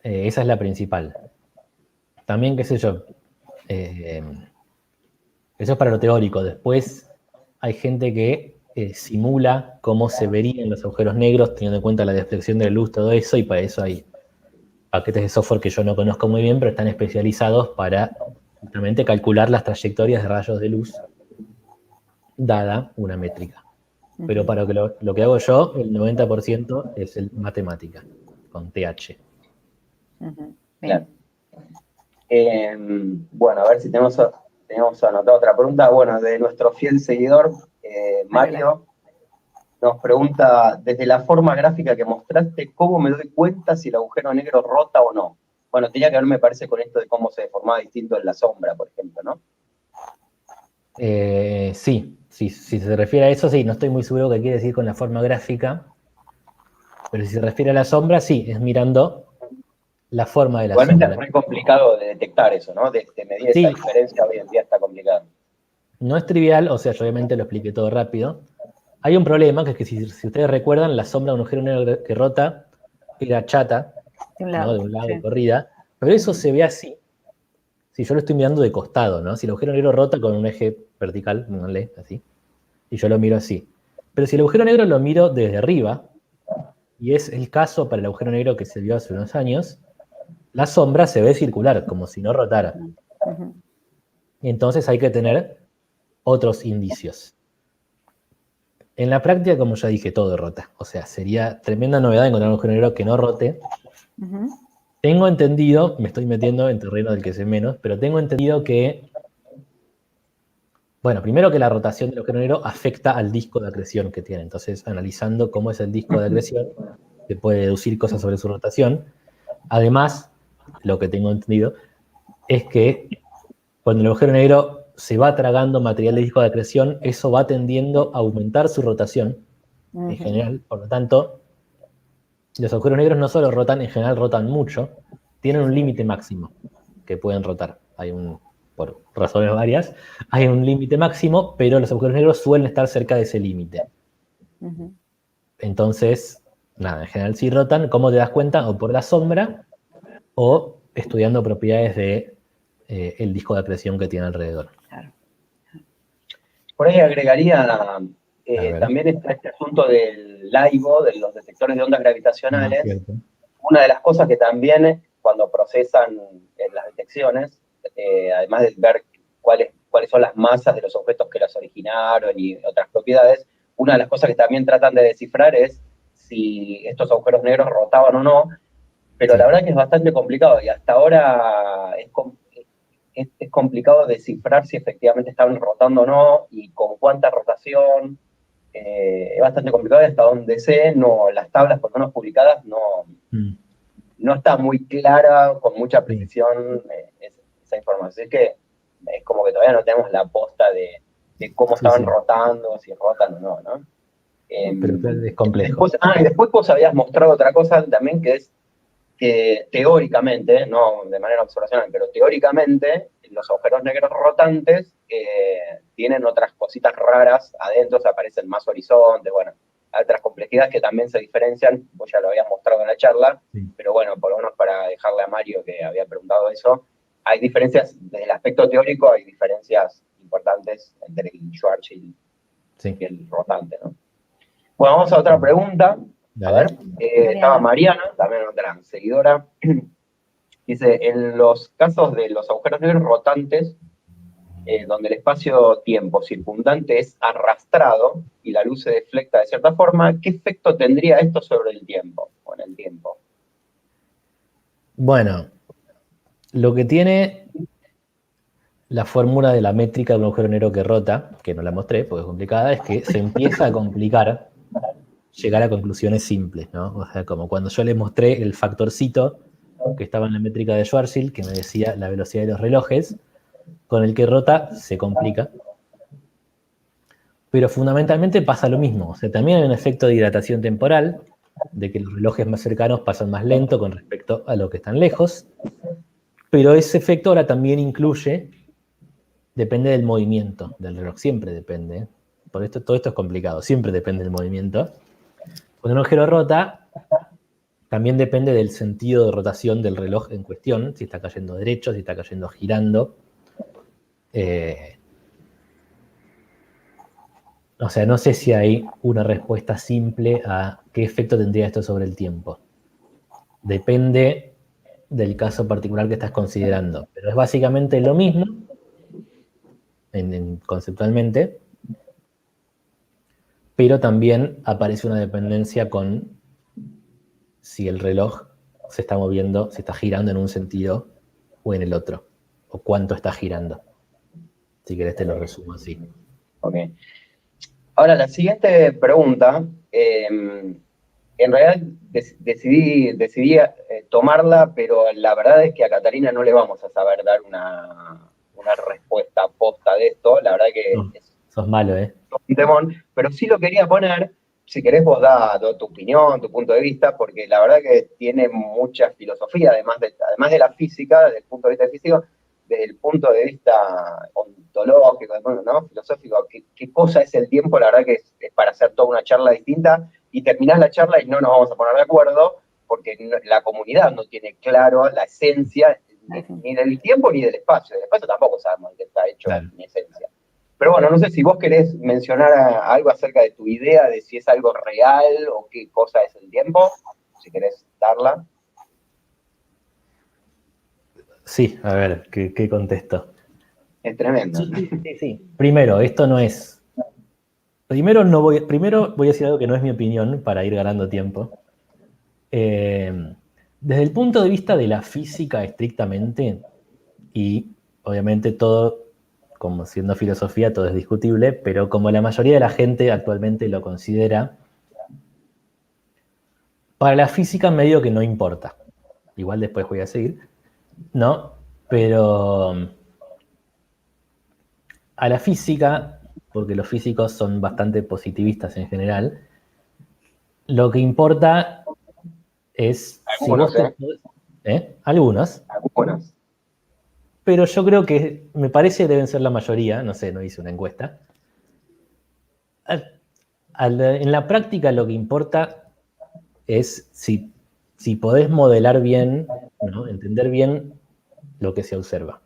S3: Esa es la principal. También, qué sé yo, eso es para lo teórico. Después hay gente que simula cómo se verían los agujeros negros teniendo en cuenta la deflexión de la luz, todo eso, y para eso hay paquetes de software que yo no conozco muy bien, pero están especializados para justamente calcular las trayectorias de rayos de luz dada una métrica. Pero para lo que hago yo, el 90% es el matemática, con TH.
S2: Claro. Bueno, a ver si tenemos anotada otra pregunta. Bueno, de nuestro fiel seguidor, Mario, nos pregunta, desde la forma gráfica que mostraste, ¿cómo me doy cuenta si el agujero negro rota o no? Bueno, tenía que ver, me parece, con esto de cómo se deformaba distinto en la sombra, por ejemplo, ¿no?
S3: Sí, si se refiere a eso, sí, no estoy muy seguro qué quiere decir con la forma gráfica, pero si se refiere a la sombra, sí, es mirando la forma de la
S2: Igualmente es
S3: sombra.
S2: muy complicado de detectar eso, ¿no? De medir esa
S3: Sí,
S2: diferencia hoy en día está complicado.
S3: no es trivial, o sea, yo obviamente lo expliqué todo rápido. Hay un problema, que es que si ustedes recuerdan, la sombra de un agujero negro que rota era chata,
S1: De un
S3: ¿no?
S1: lado.
S3: De un lado
S1: Sí.
S3: de corrida, pero eso se ve así. Si yo lo estoy mirando de costado, ¿no? Si el agujero negro rota con un eje vertical, no le, así, y yo lo miro así. Pero si el agujero negro lo miro desde arriba, y es el caso para el agujero negro que se vio hace unos años, la sombra se ve circular, como si no rotara.
S1: Ujú.
S3: Entonces hay que tener otros indicios. En la práctica, como ya dije, todo rota. O sea, sería tremenda novedad encontrar un agujero negro que no rote.
S1: Ujú.
S3: Tengo entendido, me estoy metiendo en terreno del que sé menos, pero tengo entendido que, bueno, primero que la rotación del agujero negro afecta al disco de acreción que tiene. Entonces, analizando cómo es el disco de acreción, se puede deducir cosas sobre su rotación. Además, lo que tengo entendido es que cuando el agujero negro se va tragando material de disco de acreción, eso va tendiendo a aumentar su rotación en
S1: Ujú.
S3: general. Por lo tanto, los agujeros negros no solo rotan, en general rotan mucho, tienen un límite máximo que pueden rotar. Por razones varias, hay un límite máximo, pero los agujeros negros suelen estar cerca de ese límite.
S1: Ujú.
S3: Entonces, nada, en general sí rotan. ¿Cómo te das cuenta? O por la sombra, o estudiando propiedades de el disco de acreción que tiene alrededor.
S1: Claro.
S2: Por ahí agregaría,
S3: A ver.
S2: también está este asunto del LIGO, de los detectores de ondas gravitacionales.
S3: Cierto.
S2: Una de las cosas que también cuando procesan las detecciones, además de ver cuáles son las masas de los objetos que las originaron y otras propiedades, una de las cosas que también tratan de descifrar es si estos agujeros negros rotaban o no, pero
S3: Sí.
S2: la verdad que es bastante complicado y hasta ahora es complicado descifrar si efectivamente estaban rotando o no y con cuánta rotación. Es bastante complicado y hasta donde sé, no, las tablas, por lo menos publicadas, no está muy clara, con mucha precisión, esa información. Así que es como que todavía no tenemos la posta de cómo estaban rotando, si rotan o no, ¿no?
S3: Pero es complejo.
S2: Y después vos habías mostrado otra cosa también, que es que teóricamente, no de manera observacional, pero teóricamente los agujeros negros rotantes tienen otras cositas raras adentro, se aparecen más horizontes, bueno, hay otras complejidades que también se diferencian, vos ya lo habías mostrado en la charla, pero bueno, por lo menos para dejarle a Mario que había preguntado eso, hay diferencias, desde el aspecto teórico, hay diferencias importantes entre el Schwarz y el rotante, ¿no? Bueno, vamos a otra pregunta.
S3: Dale.
S2: A ver, estaba Mariana, también otra seguidora. Dice, en los casos de los agujeros negros rotantes, donde el espacio-tiempo circundante es arrastrado y la luz se deflecta de cierta forma, ¿qué efecto tendría esto sobre el tiempo, o en el tiempo?
S3: Bueno, lo que tiene la fórmula de la métrica de un agujero negro que rota, que no la mostré porque es complicada, es que se empieza a complicar llegar a conclusiones simples, ¿no? O sea, como cuando yo les mostré el factorcito que estaba en la métrica de Schwarzschild, que me decía la velocidad de los relojes, con el que rota se complica. Pero fundamentalmente pasa lo mismo. O sea, también hay un efecto de dilatación temporal, de que los relojes más cercanos pasan más lento con respecto a los que están lejos. Pero ese efecto ahora también incluye, depende del movimiento del reloj, siempre depende. Por esto, todo esto es complicado, siempre depende del movimiento. Cuando un agujero rota, también depende del sentido de rotación del reloj en cuestión, si está cayendo derecho, si está cayendo girando. O sea, no sé si hay una respuesta simple a qué efecto tendría esto sobre el tiempo. Depende del caso particular que estás considerando, pero es básicamente lo mismo conceptualmente, pero también aparece una dependencia con si el reloj se está moviendo, si está girando en un sentido o en el otro, o cuánto está girando. Si querés te lo resumo así.
S2: Ok. Ahora, la siguiente pregunta, en realidad decidí tomarla, pero la verdad es que a Catalina no le vamos a saber dar una respuesta posta de esto. La verdad que
S3: No, sos malo, ¿eh?
S2: un temón, pero sí lo quería poner. Si querés vos da tu opinión, tu punto de vista, porque la verdad que tiene mucha filosofía, además de la física, desde el punto de vista físico, desde el punto de vista ontológico, ¿no? Filosófico, ¿qué cosa es el tiempo? La verdad que es para hacer toda una charla distinta, y terminás la charla y no nos vamos a poner de acuerdo, porque la comunidad no tiene claro la esencia ni del tiempo ni del espacio. Del espacio tampoco sabemos de qué está hecho,
S3: Claro.
S2: ni esencia. Pero bueno, no sé si vos querés mencionar algo acerca de tu idea, de si es algo real o qué cosa es el tiempo, si querés darla.
S3: Sí, a ver, ¿qué contesto?
S2: Es tremendo.
S3: Sí. Primero, esto no es... Primero voy a decir algo que no es mi opinión para ir ganando tiempo. Desde el punto de vista de la física estrictamente, y obviamente todo, como siendo filosofía, todo es discutible, pero como la mayoría de la gente actualmente lo considera, para la física medio que no importa. Igual después voy a seguir, ¿no? Pero a la física, porque los físicos son bastante positivistas en general, lo que importa es si vos
S2: Algunos,
S3: Algunos.
S2: algunos.
S3: Pero yo creo que, me parece, deben ser la mayoría, no sé, no hice una encuesta. En la práctica lo que importa es si podés modelar bien, ¿no? Entender bien lo que se observa.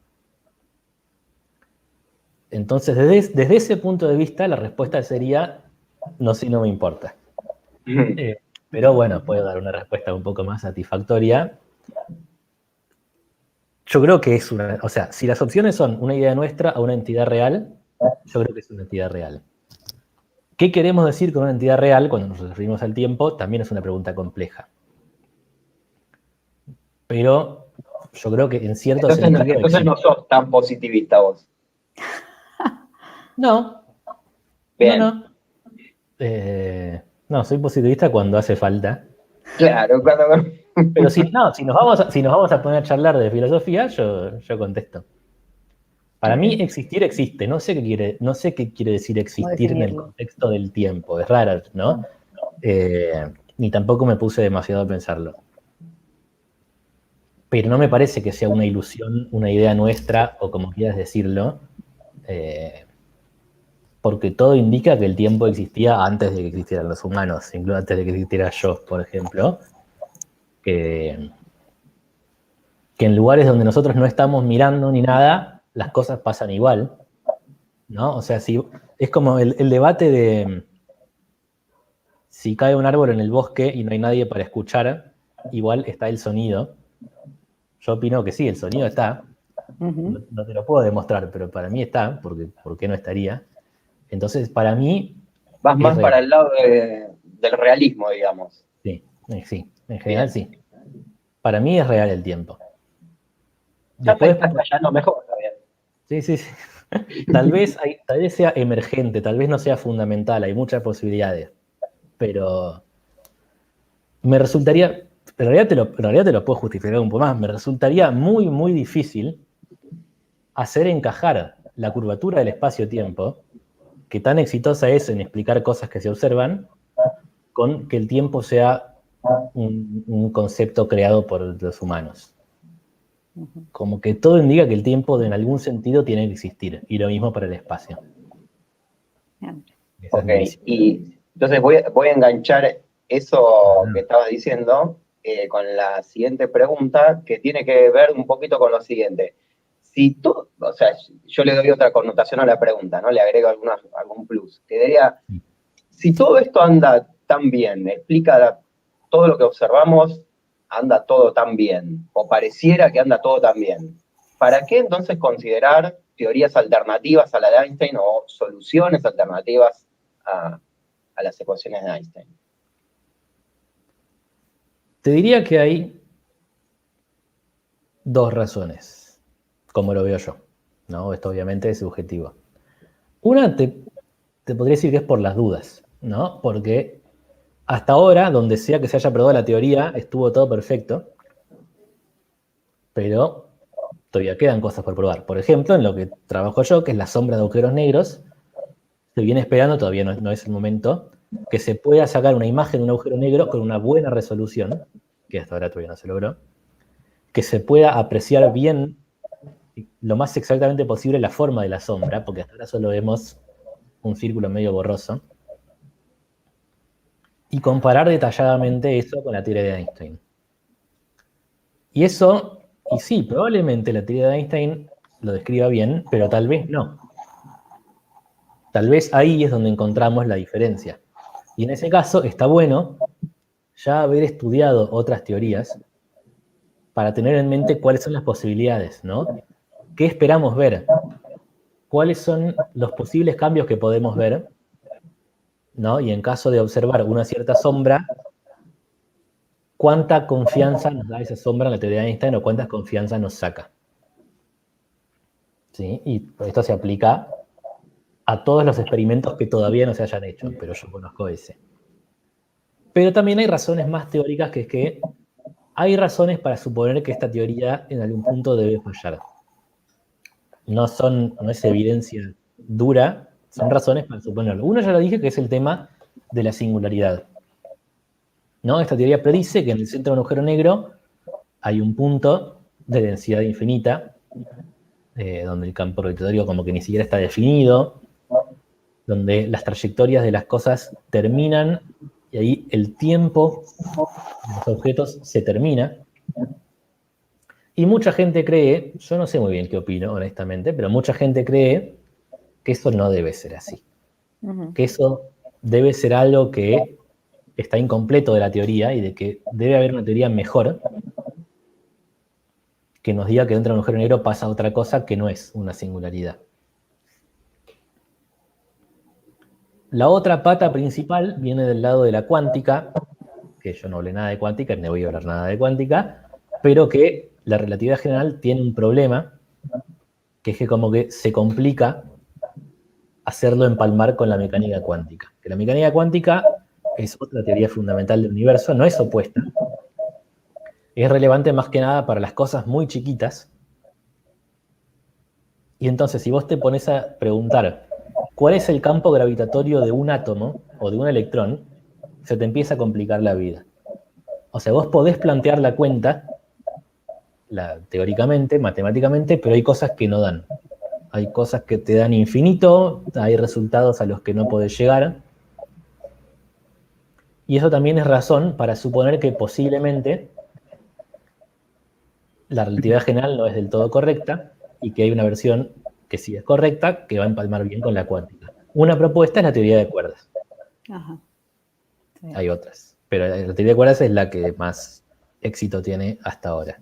S3: Entonces, desde ese punto de vista, la respuesta sería, no sé, no me importa. Pero bueno, puedo dar una respuesta un poco más satisfactoria. Yo creo que es una... O sea, si las opciones son una idea nuestra o una entidad real, yo creo que es una entidad real. ¿Qué queremos decir con una entidad real cuando nos referimos al tiempo? También es una pregunta compleja. Pero yo creo que en cierto sentido...
S2: Entonces no sos tan positivista vos.
S3: No.
S2: Bien.
S3: No, soy positivista cuando hace falta.
S2: Claro, cuando...
S3: Pero si nos vamos a poner a charlar de filosofía, yo contesto. Para mí existir existe. No sé qué quiere decir existir en el contexto del tiempo. Es raro, ¿no? Ni tampoco me puse demasiado a pensarlo. Pero no me parece que sea una ilusión, una idea nuestra, o como quieras decirlo, porque todo indica que el tiempo existía antes de que existieran los humanos, incluso antes de que existiera yo, por ejemplo, que en lugares donde nosotros no estamos mirando ni nada, las cosas pasan igual, ¿no? O sea, es como el debate de si cae un árbol en el bosque y no hay nadie para escuchar, igual está el sonido. Yo opino que sí, el sonido está, No te lo puedo demostrar, pero para mí está, porque ¿por qué no estaría? Entonces, para mí...
S2: Vas más
S3: real.
S2: para el lado del realismo, digamos.
S3: Sí, en general
S2: Bien.
S3: sí. Para mí es real el tiempo.
S2: Ya me
S3: Después,
S2: estás callando mejor, está bien.
S3: sí. Tal vez sea emergente, tal vez no sea fundamental, hay muchas posibilidades. Pero me resultaría, en realidad te lo puedo justificar un poco más, me resultaría muy, muy difícil hacer encajar la curvatura del espacio-tiempo, que tan exitosa es en explicar cosas que se observan, con que el tiempo sea un concepto creado por los humanos. Como que todo indica que el tiempo en algún sentido tiene que existir, y lo mismo para el espacio. Esa es
S2: Ok,
S3: mi visión.
S2: y entonces voy a enganchar eso que estabas diciendo con la siguiente pregunta, que tiene que ver un poquito con lo siguiente. Si tú, o sea, yo le doy otra connotación a la pregunta, ¿no? Le agrego algún plus. Que diría, si todo esto anda tan bien, explica todo lo que observamos, anda todo tan bien, o pareciera que anda todo tan bien, ¿para qué entonces considerar teorías alternativas a la de Einstein o soluciones alternativas a las ecuaciones de Einstein?
S3: Te diría que hay dos razones, como lo veo yo, ¿no? Esto obviamente es subjetivo. Una, te podría decir que es por las dudas, ¿no? Porque hasta ahora, donde sea que se haya probado la teoría, estuvo todo perfecto, pero todavía quedan cosas por probar. Por ejemplo, en lo que trabajo yo, que es la sombra de agujeros negros, se viene esperando, todavía no es el momento, que se pueda sacar una imagen de un agujero negro con una buena resolución, que hasta ahora todavía no se logró, que se pueda apreciar bien, lo más exactamente posible, la forma de la sombra, porque hasta ahora solo vemos un círculo medio borroso, y comparar detalladamente eso con la teoría de Einstein. Y eso, y sí, probablemente la teoría de Einstein lo describa bien, pero tal vez no. Tal vez ahí es donde encontramos la diferencia. Y en ese caso está bueno ya haber estudiado otras teorías para tener en mente cuáles son las posibilidades, ¿no? ¿Qué esperamos ver? ¿Cuáles son los posibles cambios que podemos ver? ¿No? Y en caso de observar una cierta sombra, ¿cuánta confianza nos da esa sombra en la teoría de Einstein o cuánta confianza nos saca? ¿Sí? Y esto se aplica a todos los experimentos que todavía no se hayan hecho, pero yo conozco ese. Pero también hay razones más teóricas, que es que hay razones para suponer que esta teoría en algún punto debe fallar. No es evidencia dura, son razones para suponerlo. Uno ya lo dije, que es el tema de la singularidad, ¿no? Esta teoría predice que en el centro de un agujero negro hay un punto de densidad infinita, donde el campo gravitatorio como que ni siquiera está definido, donde las trayectorias de las cosas terminan y ahí el tiempo de los objetos se termina. Y mucha gente cree, yo no sé muy bien qué opino, honestamente, pero mucha gente cree que eso no debe ser así. Que eso debe ser algo que está incompleto de la teoría y de que debe haber una teoría mejor que nos diga que dentro de un agujero negro pasa otra cosa que no es una singularidad. La otra pata principal viene del lado de la cuántica, que yo no hablé nada de cuántica, no voy a hablar nada de cuántica, pero que la relatividad general tiene un problema, que es que como que se complica hacerlo empalmar con la mecánica cuántica. Que la mecánica cuántica es otra teoría fundamental del universo, no es opuesta. Es relevante más que nada para las cosas muy chiquitas. Y entonces, si vos te pones a preguntar cuál es el campo gravitatorio de un átomo o de un electrón, se te empieza a complicar la vida. O sea, vos podés plantear la cuenta, teóricamente, matemáticamente, pero hay cosas que no dan. Hay cosas que te dan infinito, hay resultados a los que no podés llegar. Y eso también es razón para suponer que posiblemente la relatividad general no es del todo correcta y que hay una versión que sí es correcta, que va a empalmar bien con la cuántica. Una propuesta es la teoría de cuerdas.
S1: Ajá. Sí.
S3: Hay otras, pero la teoría de cuerdas es la que más éxito tiene hasta ahora.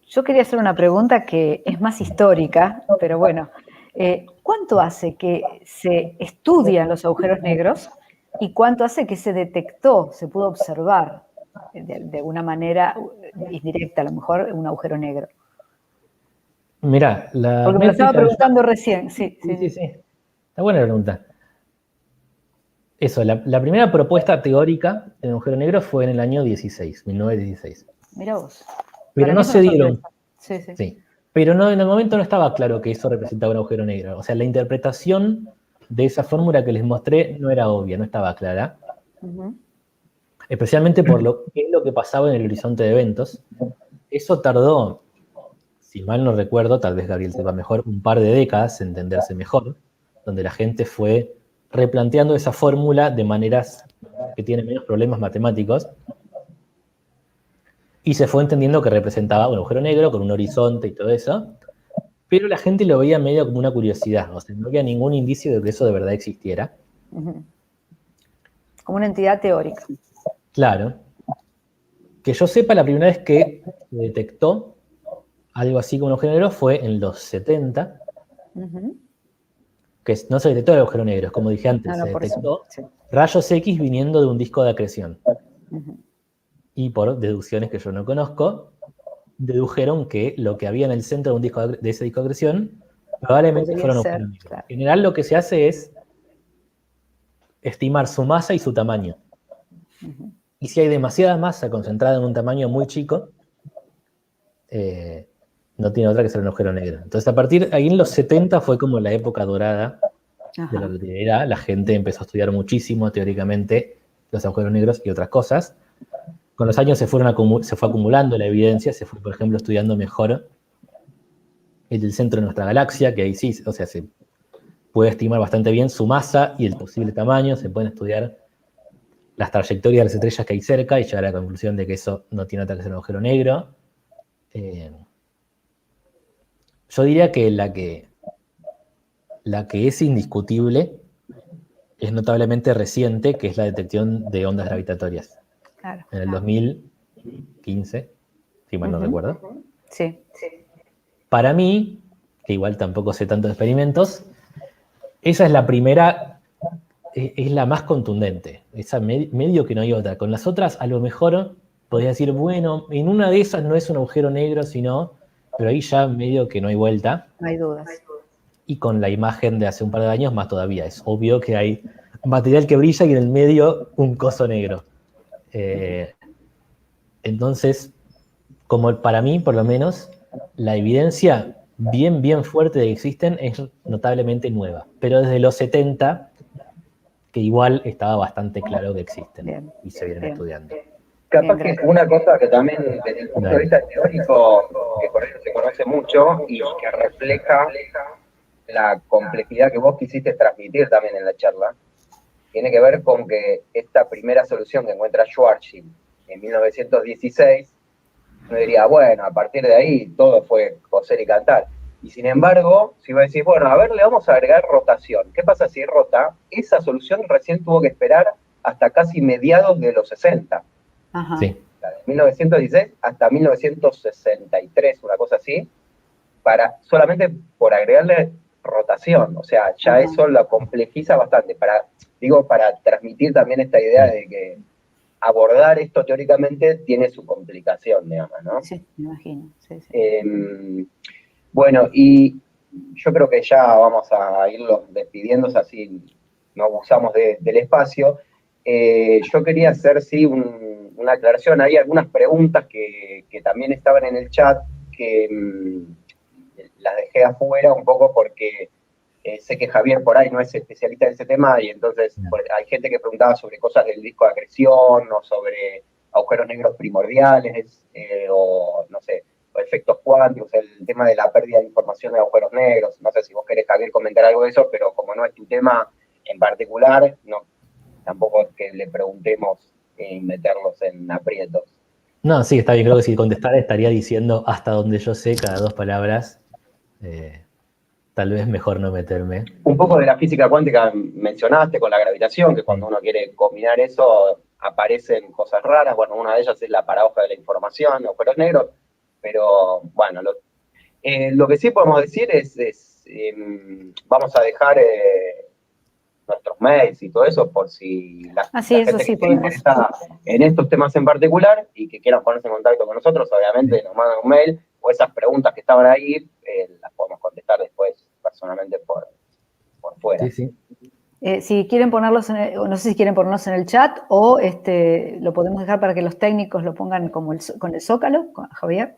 S1: Yo quería hacer una pregunta que es más histórica, pero bueno, ¿cuánto hace que se estudian los agujeros negros y cuánto hace que se detectó, se pudo observar de una manera indirecta, a lo mejor, un agujero negro?
S3: Mirá,
S1: Porque me lo estaba preguntando recién, sí.
S3: Está buena la pregunta. Eso, la primera propuesta teórica del agujero negro fue en el año 1916.
S1: Mirá vos.
S3: Pero
S1: Para
S3: no
S1: mí fue
S3: se
S1: una
S3: dieron.
S1: sorpresa.
S3: Sí. Pero no, en el momento no estaba claro que eso representaba un agujero negro. O sea, la interpretación de esa fórmula que les mostré no era obvia, no estaba clara. Especialmente por qué es lo que pasaba en el horizonte de eventos. Eso tardó, si mal no recuerdo, tal vez Gabriel sepa mejor, un par de décadas en entenderse mejor, donde la gente fue replanteando esa fórmula de maneras que tienen menos problemas matemáticos, y se fue entendiendo que representaba un agujero negro con un horizonte y todo eso, pero la gente lo veía medio como una curiosidad, o sea, no había ningún indicio de que eso de verdad existiera.
S1: Como una entidad teórica.
S3: Claro. Que yo sepa, la primera vez que se detectó algo así como un agujero negro fue en los 70, que no se detectó el agujero negro, como dije antes, se detectó rayos X viniendo de un disco de acreción. Y por deducciones que yo no conozco, dedujeron que lo que había en el centro de ese disco de acreción probablemente fuera un agujero negro.
S1: Claro.
S3: En general lo que se hace es estimar su masa y su tamaño. Y si hay demasiada masa concentrada en un tamaño muy chico, no tiene otra que ser un agujero negro. Entonces, a partir de ahí en los 70 fue como la época dorada de la relatividad. La gente empezó a estudiar muchísimo teóricamente los agujeros negros y otras cosas. Con los años se fue acumulando la evidencia, se fue, por ejemplo, estudiando mejor el centro de nuestra galaxia, que ahí sí, o sea, se puede estimar bastante bien su masa y el posible tamaño, se pueden estudiar las trayectorias de las estrellas que hay cerca y llegar a la conclusión de que eso no tiene otra que ser un agujero negro. Yo diría que la que es indiscutible es notablemente reciente, que es la detección de ondas gravitatorias.
S1: Claro.
S3: En el 2015, si mal no recuerdo.
S1: Sí.
S3: Para mí, que igual tampoco sé tanto de experimentos, esa es la primera, es la más contundente. Esa medio que no hay otra. Con las otras, a lo mejor podría decir, bueno, en una de esas no es un agujero negro, sino, pero ahí ya medio que no hay vuelta.
S1: No hay dudas.
S3: Y con la imagen de hace un par de años, más todavía. Es obvio que hay material que brilla y en el medio un coso negro. Entonces, como para mí, por lo menos, la evidencia bien fuerte de que existen es notablemente nueva. Pero desde los 70, que igual estaba bastante claro que existen y se vienen estudiando.
S2: Capaz que una cosa que también desde el punto de vista teórico, que por eso se conoce mucho y que refleja la complejidad que vos quisiste transmitir también en la charla, tiene que ver con que esta primera solución que encuentra Schwarzschild en 1916, uno diría, bueno, a partir de ahí todo fue coser y cantar. Y sin embargo, si vos decís, bueno, a ver, le vamos a agregar rotación. ¿Qué pasa si rota? Esa solución recién tuvo que esperar hasta casi mediados de los 60.
S1: Sí.
S2: De 1916 hasta 1963, una cosa así, solamente por agregarle rotación. O sea, ya eso lo complejiza bastante. Para transmitir también esta idea de que abordar esto teóricamente tiene su complicación, digamos, ¿no?
S1: Sí, me imagino.
S2: Bueno, y yo creo que ya vamos a irlos despidiendo, así no abusamos del espacio. Yo quería hacer, sí, una aclaración. Hay algunas preguntas que también estaban en el chat que las dejé afuera un poco porque sé que Javier por ahí no es especialista en ese tema y entonces hay gente que preguntaba sobre cosas del disco de acreción o sobre agujeros negros primordiales o no sé, o efectos cuánticos, el tema de la pérdida de información de agujeros negros. No sé si vos querés, Javier, comentar algo de eso, pero como no es tu tema en particular, no, tampoco es que le preguntemos meterlos en aprietos.
S3: No, sí, está bien. Creo que si contestara estaría diciendo hasta donde yo sé cada dos palabras. Tal vez mejor no meterme.
S2: Un poco de la física cuántica mencionaste con la gravitación, que cuando uno quiere combinar eso, aparecen cosas raras. Bueno, una de ellas es la paradoja de la información, agujeros negros, pero bueno, lo que sí podemos decir es vamos a dejar nuestros mails y todo eso por si la gente que esté interesada en estos temas en particular y que quieran ponerse en contacto con nosotros, obviamente nos mandan un mail o esas preguntas que estaban ahí las podemos contestar después personalmente por fuera.
S3: Sí.
S1: Si quieren ponerlos, no sé si quieren ponerlos en el chat o lo podemos dejar para que los técnicos lo pongan como con el Zócalo, Javier.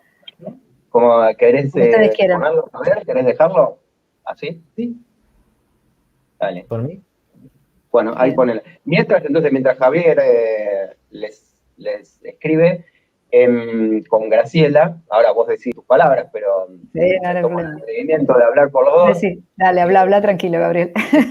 S2: Como querés
S1: ponerlo,
S2: Javier, ¿querés dejarlo así? Sí. Dale.
S3: ¿Por mí?
S2: Bueno, ahí ponela. Mientras Javier les escribe con Graciela, ahora vos decís tus palabras, pero tomo el atrevimiento de hablar por los dos.
S1: Sí, dale, habla tranquilo, Gabriel.
S2: El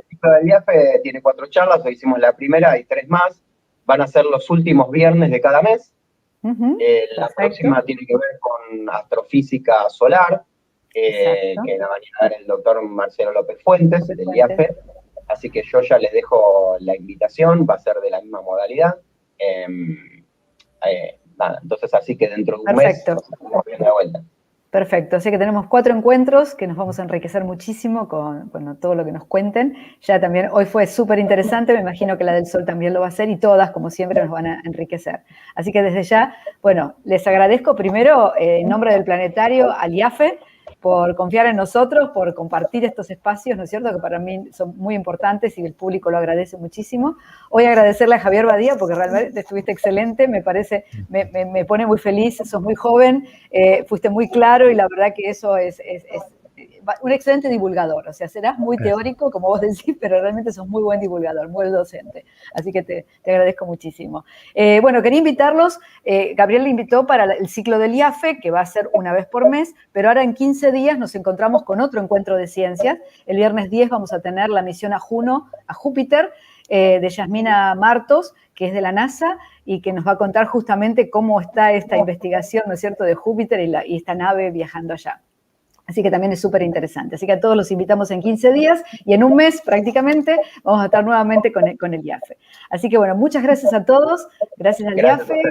S2: ciclo del IAFE tiene 4 charlas, hoy hicimos la primera y 3 más. Van a ser los últimos viernes de cada mes. La próxima tiene que ver con astrofísica solar, que la va a dar el doctor Marcelo López Fuentes, del IAFE. Así que yo ya les dejo la invitación, va a ser de la misma modalidad. Nada, entonces así que dentro de un mes nos estamos viendo de vuelta.
S1: Perfecto, así que tenemos 4 encuentros que nos vamos a enriquecer muchísimo con todo lo que nos cuenten. Ya también, hoy fue súper interesante, me imagino que la del Sol también lo va a hacer y todas, como siempre, nos van a enriquecer. Así que desde ya, bueno, les agradezco primero en nombre del planetario al IAFE por confiar en nosotros, por compartir estos espacios, ¿no es cierto?, que para mí son muy importantes y el público lo agradece muchísimo. Hoy agradecerle a Javier Badía, porque realmente estuviste excelente, me parece, me pone muy feliz, sos muy joven, fuiste muy claro y la verdad que eso es un excelente divulgador, o sea, serás muy teórico, como vos decís, pero realmente sos muy buen divulgador, muy buen docente, así que te agradezco muchísimo. Bueno, quería invitarlos, Gabriel le invitó para el ciclo del IAFE, que va a ser una vez por mes, pero ahora en 15 días nos encontramos con otro encuentro de ciencias. El viernes 10 vamos a tener la misión a Júpiter, de Yasmina Martos, que es de la NASA, y que nos va a contar justamente cómo está esta investigación, ¿no es cierto?, de Júpiter y esta nave viajando allá. Así que también es súper interesante. Así que a todos los invitamos en 15 días y en un mes prácticamente vamos a estar nuevamente con el IAFE. Así que bueno, muchas gracias a todos, gracias al IAFE,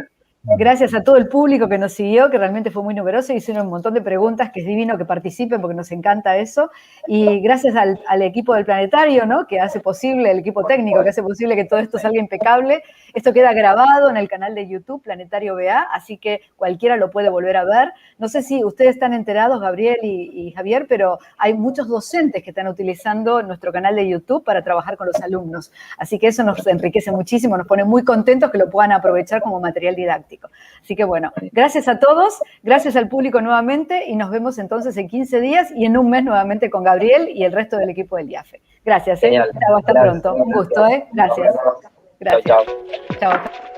S1: gracias a todo el público que nos siguió, que realmente fue muy numeroso, y hicieron un montón de preguntas, que es divino que participen porque nos encanta eso. Y gracias al equipo del planetario, ¿no?, que hace posible, el equipo técnico que hace posible que todo esto salga impecable. Esto queda grabado en el canal de YouTube, Planetario BA, así que cualquiera lo puede volver a ver. No sé si ustedes están enterados, Gabriel y Javier, pero hay muchos docentes que están utilizando nuestro canal de YouTube para trabajar con los alumnos. Así que eso nos enriquece muchísimo, nos pone muy contentos que lo puedan aprovechar como material didáctico. Así que bueno, gracias a todos, gracias al público nuevamente y nos vemos entonces en 15 días y en un mes nuevamente con Gabriel y el resto del equipo del IAFE. Gracias, hasta pronto. Un gusto, Gracias. Gracias.
S2: Chao.
S1: Chao.